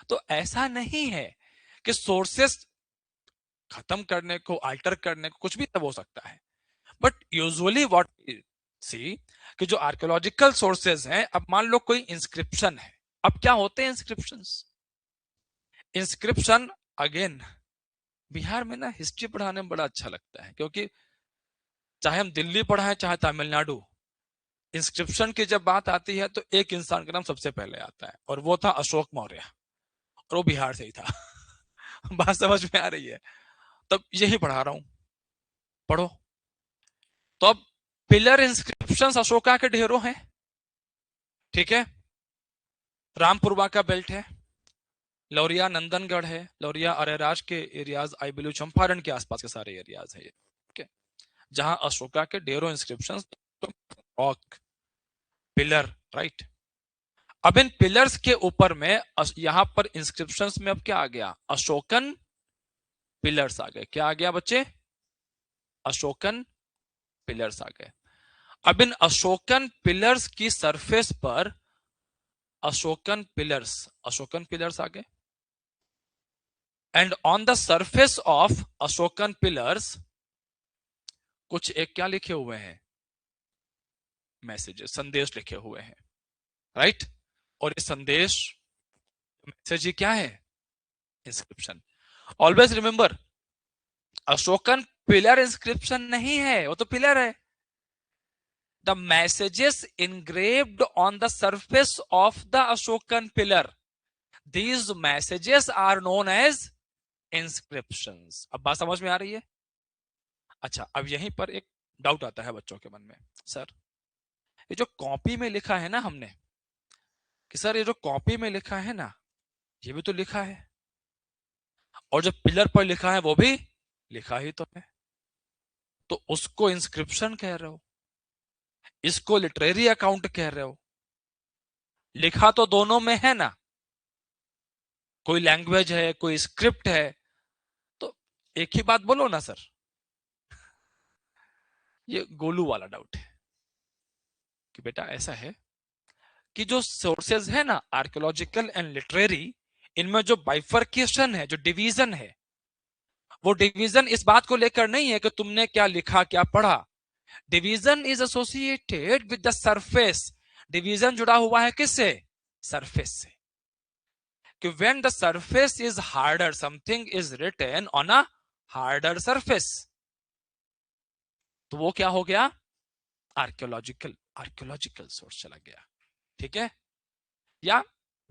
तो ऐसा नहीं है कि सोर्सेस खत्म करने को, अल्टर करने को कुछ भी तब हो सकता है, बट यूजुअली व्हाट सी कि जो आर्कियोलॉजिकल सोर्सेज हैं, अब मान लो कोई इंस्क्रिप्शन है। अब क्या होते हैं इंस्क्रिप्शंस? इंस्क्रिप्शन अगेन, बिहार में ना हिस्ट्री पढ़ाने में बड़ा अच्छा लगता है, क्योंकि चाहे हम दिल्ली पढ़ाएं चाहे तमिलनाडु, इंस्क्रिप्शन की जब बात आती है तो एक इंसान का नाम सबसे पहले आता है, और वो था अशोक मौर्य, और वो बिहार से ही था बात समझ में आ रही है? तब यही पढ़ा रहा हूं, पढ़ो। तो अब पिलर इंस्क्रिप्शंस अशोका के ढेरों हैं, ठीक है। रामपुरवा का बेल्ट है, लौरिया नंदनगढ़ है, लौरिया अरेराज के एरियाज, आई बिलीव चंपारण के आसपास के सारे एरियाज है, ठीक है, जहां अशोका के ढेरों इंस्क्रिप्शंस, रॉक, पिलर, राइट। अब इन पिलर्स के ऊपर में यहां पर इंस्क्रिप्शंस में अब क्या आ गया, अशोकन पिलर्स आ गए। क्या आ गया बच्चे? अशोकन पिलर्स आ गए। अब इन अशोकन पिलर्स की सरफेस पर अशोकन पिलर्स आ गए, and on the surface of Ashokan pillars कुछ एक क्या लिखे हुए हैं, मैसेजेस, संदेश लिखे हुए हैं, राइट। और ये संदेश, मैसेज ही क्या है, inscription. Always remember, Ashokan pillar inscription नहीं है, वो तो पिलर है। The messages engraved on the surface of the Ashokan pillar, these messages are known as inscriptions। अब बात समझ में आ रही है? अच्छा, अब यहीं पर एक डाउट आता है बच्चों के मन में, सर ये जो कॉपी में लिखा है ना हमने, कि सर ये जो कॉपी में लिखा है ना, ये भी तो लिखा है, और जो पिलर पर लिखा है वो भी लिखा ही तो है, तो उसको इंस्क्रिप्शन कह रहे हो, इसको लिटरेरी अकाउंट कह रहे हो, लिखा तो दोनों में है ना, कोई लैंग्वेज है, कोई स्क्रिप्ट है, तो एक ही बात बोलो ना सर। ये गोलू वाला डाउट है कि बेटा ऐसा है कि जो सोर्सेज है ना, आर्कियोलॉजिकल एंड लिटरेरी, इनमें जो बाइफर्केशन है, जो डिवीजन है, वो डिवीजन इस बात को लेकर नहीं है कि तुमने क्या लिखा, क्या पढ़ा। Division is associated with the surface. Division जुड़ा हुआ है किससे? सरफेस से। कि when the surface is harder, something is written on a harder surface, तो वो क्या हो गया, आर्कियोलॉजिकल सोर्स चला गया, ठीक है। या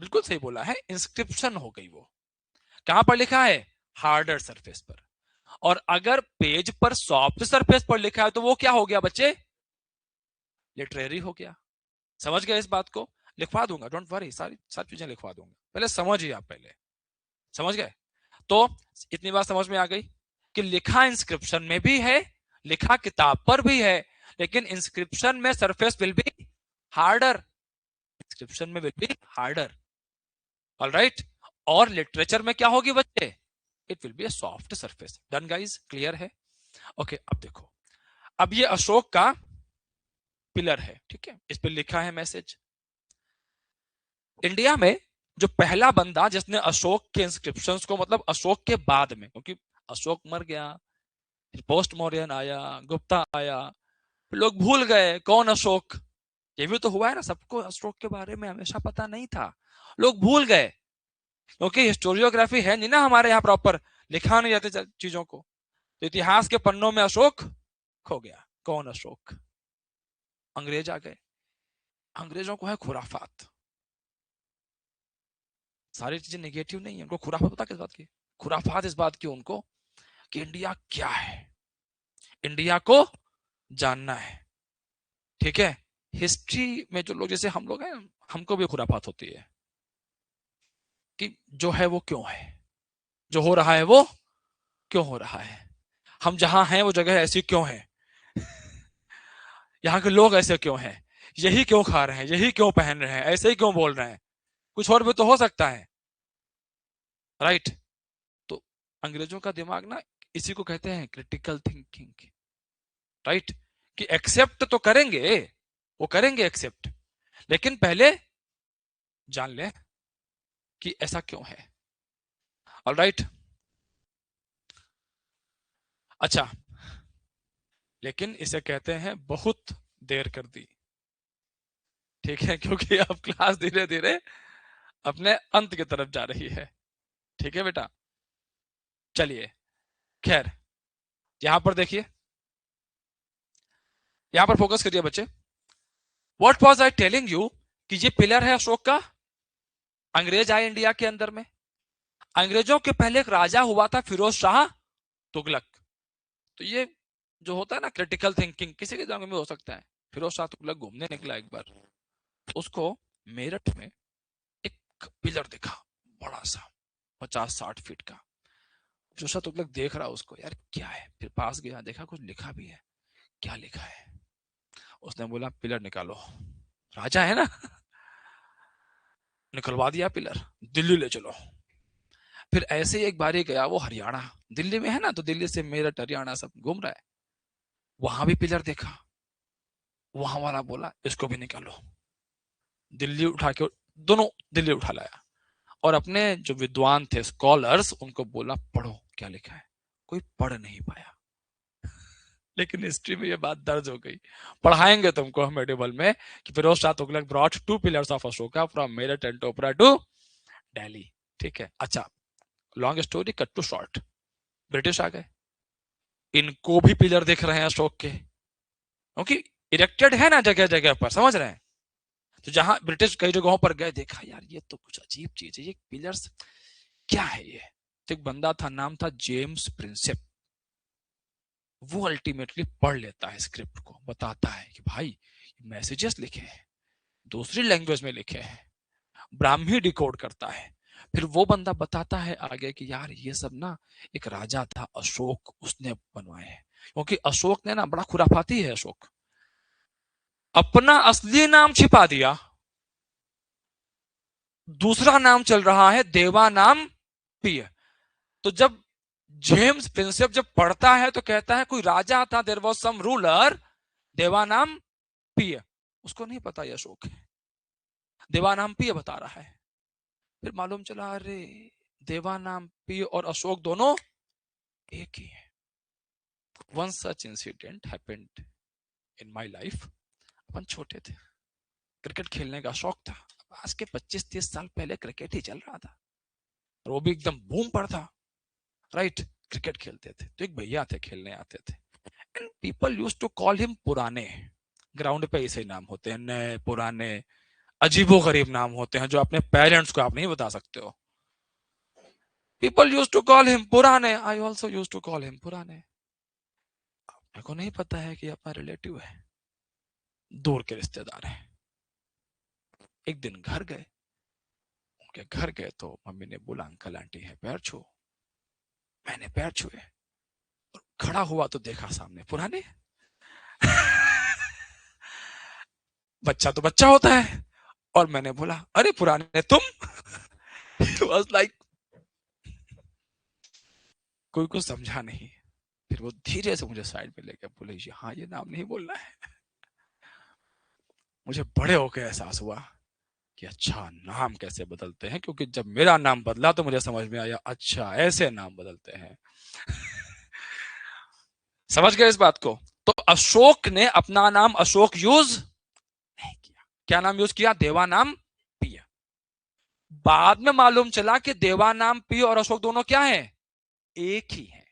बिल्कुल सही बोला है, इंस्क्रिप्शन हो गई। वो कहां पर लिखा है, हार्डर सरफेस पर। और अगर पेज पर सॉफ्ट सरफेस पर लिखा है तो वो क्या हो गया बच्चे, लिटरेरी हो गया। समझ गए इस बात को? लिखवा दूंगा, डोंट वरी, सारी सारी चीजें लिखवा दूंगा, पहले समझिए आप, पहले समझ गए? तो इतनी बात समझ में आ गई कि लिखा इंस्क्रिप्शन में भी है, लिखा किताब पर भी है, लेकिन इंस्क्रिप्शन में surface will be harder, inscription में विल बी हार्डर, ऑलराइट। और लिटरेचर में क्या होगी बच्चे, it will be a soft surface. Done guys, clear है? ओके, अब देखो, अब ये अशोक का पिलर है, ठीक है, इस पर लिखा है मैसेज। इंडिया में जो पहला बंदा जिसने अशोक के इंस्क्रिप्शंस को, मतलब अशोक के बाद में, क्योंकि अशोक मर गया, पोस्ट मौर्यन आया, गुप्ता आया, लोग भूल गए कौन अशोक। ये भी तो हुआ है ना, सबको अशोक के बारे में हमेशा पता नहीं था, लोग भूल गए, क्योंकि हिस्टोरियोग्राफी है नहीं ना हमारे यहाँ प्रॉपर, लिखा नहीं जाते चीजों को, तो इतिहास के पन्नों में अशोक खो गया। कौन अशोक? अंग्रेज आ गए, अंग्रेजों को है खुराफात, सारी चीजें नेगेटिव नहीं है, उनको खुराफात पता किस बात की, खुराफात इस बात की उनको कि इंडिया क्या है, इंडिया को जानना है। ठीक है, हिस्ट्री में जो लोग जैसे हम लोग हैं, हमको भी खुराफात होती है कि जो है वो क्यों है, जो हो रहा है वो क्यों हो रहा है, हम जहां हैं वो जगह ऐसी क्यों है, यहाँ के लोग ऐसे क्यों हैं, यही क्यों खा रहे हैं, यही क्यों पहन रहे हैं, ऐसे ही क्यों बोल रहे हैं, कुछ और भी तो हो सकता है। राइट। तो अंग्रेजों का दिमाग ना, इसी को कहते हैं क्रिटिकल थिंकिंग। राइट, कि एक्सेप्ट तो करेंगे, वो करेंगे एक्सेप्ट, लेकिन पहले जान ले कि ऐसा क्यों है। ऑलराइट। अच्छा, लेकिन इसे कहते हैं बहुत देर कर दी। ठीक है, क्योंकि अब क्लास धीरे धीरे अपने अंत की तरफ जा रही है। ठीक है बेटा, चलिए खैर, यहां पर देखिए, यहां पर फोकस करिए बच्चे। What was I telling you, कि ये पिलर है अशोक का। अंग्रेज आए इंडिया के अंदर में, अंग्रेजों के पहले एक राजा हुआ था फिरोज शाह तुगलक। तो ये जो होता है ना क्रिटिकल थिंकिंग, किसी के दिमाग में हो सकता है। फिरोज शाह तुगलक घूमने निकला एक बार, उसको मेरठ में एक पिलर दिखा, बड़ा सा 50-60 फीट का। फिरोज शाह तुगलक देख रहा उसको, यार क्या है, फिर पास गया, देखा कुछ लिखा भी है। क्या लिखा है? उसने बोला पिलर निकालो। राजा है ना, निकलवा दिया पिलर, दिल्ली ले चलो। फिर ऐसे ही एक बारी गया वो हरियाणा, दिल्ली में है ना, तो दिल्ली से मेरठ हरियाणा सब घूम रहा है, वहां भी पिलर देखा। वहां वाला बोला इसको भी निकालो, दिल्ली उठा के, दोनों दिल्ली उठा लाया। और अपने जो विद्वान थे स्कॉलर्स, उनको बोला पढ़ो क्या लिखा है। कोई पढ़ नहीं पाया। लेकिन हिस्ट्री में ये बात दर्ज हो गई, पढ़ाएंगे तुमको हम मेडिवल में, कि Firoz Shah Tughlaq brought 2 pillars of Ashoka from Meerut and Topra to Delhi. ठीक है, अच्छा, long story cut to short, British आ गए, इनको भी पिलर दिख रहे हैं अशोक के, क्योंकि इरेक्टेड है ना जगह जगह पर, समझ रहे हैं। तो जहां ब्रिटिश कई जगहों पर गए, देखा यार ये तो कुछ अजीब चीज है, ये पिलर्स क्या है ये। तो एक बंदा था, नाम था जेम्स प्रिंसेप, वो अल्टीमेटली पढ़ लेता है स्क्रिप्ट को, बताता है कि भाई मैसेजेस लिखे हैं, दूसरी लैंग्वेज में लिखे हैं, ब्राह्मी डिकोड करता है। फिर वो बंदा बताता है आगे कि यार ये सब ना एक राजा था अशोक, उसने बनवाए हैं। क्योंकि अशोक ने ना, बड़ा खुराफाती है अशोक, अपना असली नाम छिपा दिया, दूसरा नाम चल रहा है देवा नाम पिय। तो जब जेम्स प्रिंसेप जब पढ़ता है तो कहता है कोई राजा था, देयर वाज सम रूलर, देवा नाम पिय। उसको नहीं पता ये अशोक है, देवा नाम पिय बता रहा है। फिर मालूम चला, अरे देवा नाम पिय और अशोक दोनों एक ही है। One such incident happened in my life. अपन छोटे थे, क्रिकेट खेलने का शौक था। आज के 25-30 साल पहले क्रिकेट ही चल रहा था, और वो भी एकदम बूम पर था। राइट, क्रिकेट खेलते थे, तो एक भैया थे, खेलने आते थे, and people used to call him पुराने। ग्राउंड पे ऐसे नाम होते हैं, नए पुराने, अजीबो गरीब नाम होते हैं, जो अपने पेरेंट्स को आप नहीं बता सकते हो। People used to call him पुराने, I also used to call him पुराने। मेरे को नहीं पता है कि अपना रिलेटिव है, दूर के रिश्तेदार है। एक दिन घर गए, उनके घर गए तो मम्मी ने बोला अंकल आंटी है, पैर छू। मैंने पैर छुए, और खड़ा हुआ तो देखा सामने पुराने। बच्चा तो बच्चा होता है, और मैंने बोला अरे पुराने तुम। वाज लाइक, कोई कुछ समझा नहीं। फिर वो धीरे से मुझे साइड पे लेके बोले हाँ ये नाम नहीं बोलना है। मुझे बड़े होकर एहसास हुआ कि अच्छा नाम कैसे बदलते हैं, क्योंकि जब मेरा नाम बदला तो मुझे समझ में आया, अच्छा ऐसे नाम बदलते हैं। समझ गए इस बात को? तो अशोक ने अपना नाम अशोक यूज नहीं किया। क्या नाम यूज किया? देवा नाम पिय। बाद में मालूम चला कि देवा नाम पिय और अशोक दोनों क्या है? एक ही है,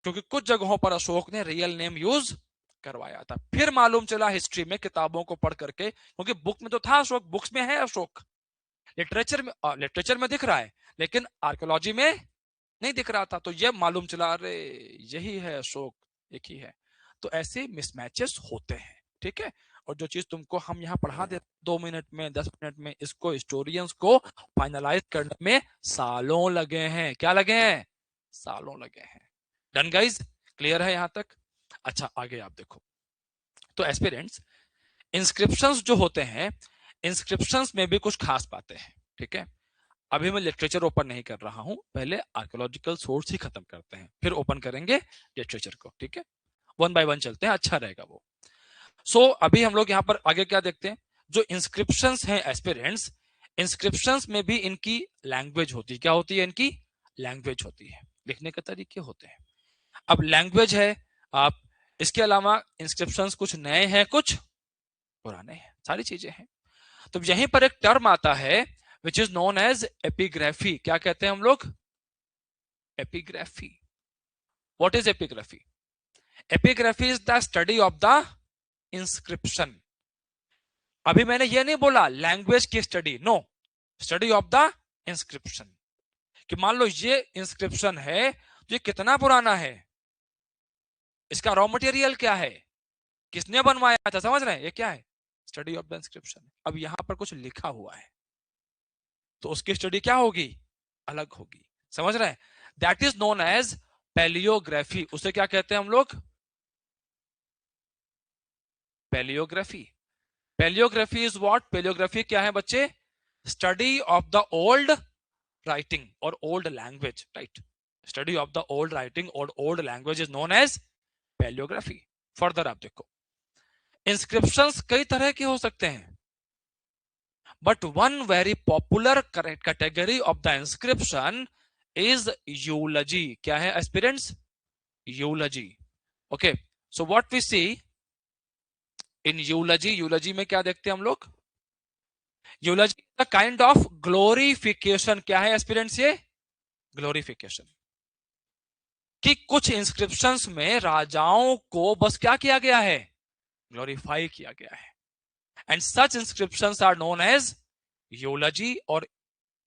क्योंकि कुछ जगहों पर अशोक ने रियल नेम यूज करवाया था। फिर मालूम चला हिस्ट्री में, किताबों को पढ़ करके, क्योंकि बुक में तो था अशोक, बुक्स में है अशोक, लिटरेचर में दिख रहा है, लेकिन आर्कियोलॉजी में नहीं दिख रहा था, तो ये मालूम चला अरे यही है अशोक, एक ही है। तो ऐसे मिसमैचेस होते हैं, ठीक है। और जो चीज तुमको हम यहाँ पढ़ा दे 2 मिनट में 10 मिनट में, इसको हिस्टोरियंस को फाइनलाइज करने में सालों लगे हैं। क्या लगे हैं? सालों लगे हैं। डन गाइज, क्लियर है यहाँ तक? अच्छा आगे आप देखो। तो एस्पिरेंट्स, इंस्क्रिप्शंस जो होते हैं, इंस्क्रिप्शंस में भी कुछ खास बातें हैं, ठीक है। अभी मैं लिटरेचर ओपन नहीं कर रहा हूं, पहले आर्कियोलॉजिकल सोर्स ही खत्म करते हैं, फिर ओपन करेंगे लिटरेचर को, ठीक है। वन बाय वन चलते हैं, अच्छा रहेगा वो। अभी हम लोग यहाँ पर आगे क्या देखते हैं, जो इंस्क्रिप्शंस हैं एस्पिरेंट्स, इंस्क्रिप्शंस में भी इनकी लैंग्वेज होती है। क्या होती है? इनकी लैंग्वेज होती है, लिखने के तरीके होते हैं। अब लैंग्वेज है, आप इसके अलावा इंस्क्रिप्शंस कुछ नए हैं, कुछ पुराने हैं, सारी चीजें हैं। तो यहीं पर एक टर्म आता है which is known as epigraphy. क्या कहते हैं हम लोग? Epigraphy. What is epigraphy? Epigraphy is the study of the inscription. अभी मैंने ये नहीं बोला लैंग्वेज की study, no, study of the inscription. कि मान लो ये इंस्क्रिप्शन है, तो ये कितना पुराना है, इसका रॉ मटेरियल क्या है, किसने बनवाया था, समझ रहे हैं? ये क्या है? Study of the inscription. अब यहां पर कुछ लिखा हुआ है, तो उसकी स्टडी क्या होगी? अलग होगी, समझ रहे हैं? That is known as palaeography. उसे क्या कहते हैं हम लोग? Palaeography. Palaeography is what? Palaeography क्या है बच्चे? Study of the old writing और old language, right. Study of the old writing और old language is known as palaeography. Further आप देखो, इंस्क्रिप्शंस कई तरह के हो सकते हैं, but one very popular category of the inscription is eulogy. क्या है aspirants? eulogy. Okay, so what we see in eulogy, eulogy में क्या देखते हैं हम लोग? eulogy is a kind of glorification. क्या है aspirants? ये glorification। कि कुछ इंस्क्रिप्शंस में राजाओं को बस क्या किया गया है? ग्लोरीफाई किया गया है। And such inscriptions are known as eulogy। और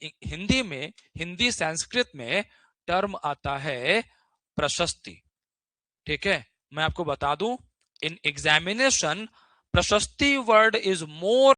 हिंदी में, हिंदी संस्कृत में टर्म आता है प्रशस्ति, ठीक है। मैं आपको बता दूं, इन एग्जामिनेशन प्रशस्ति वर्ड इज मोर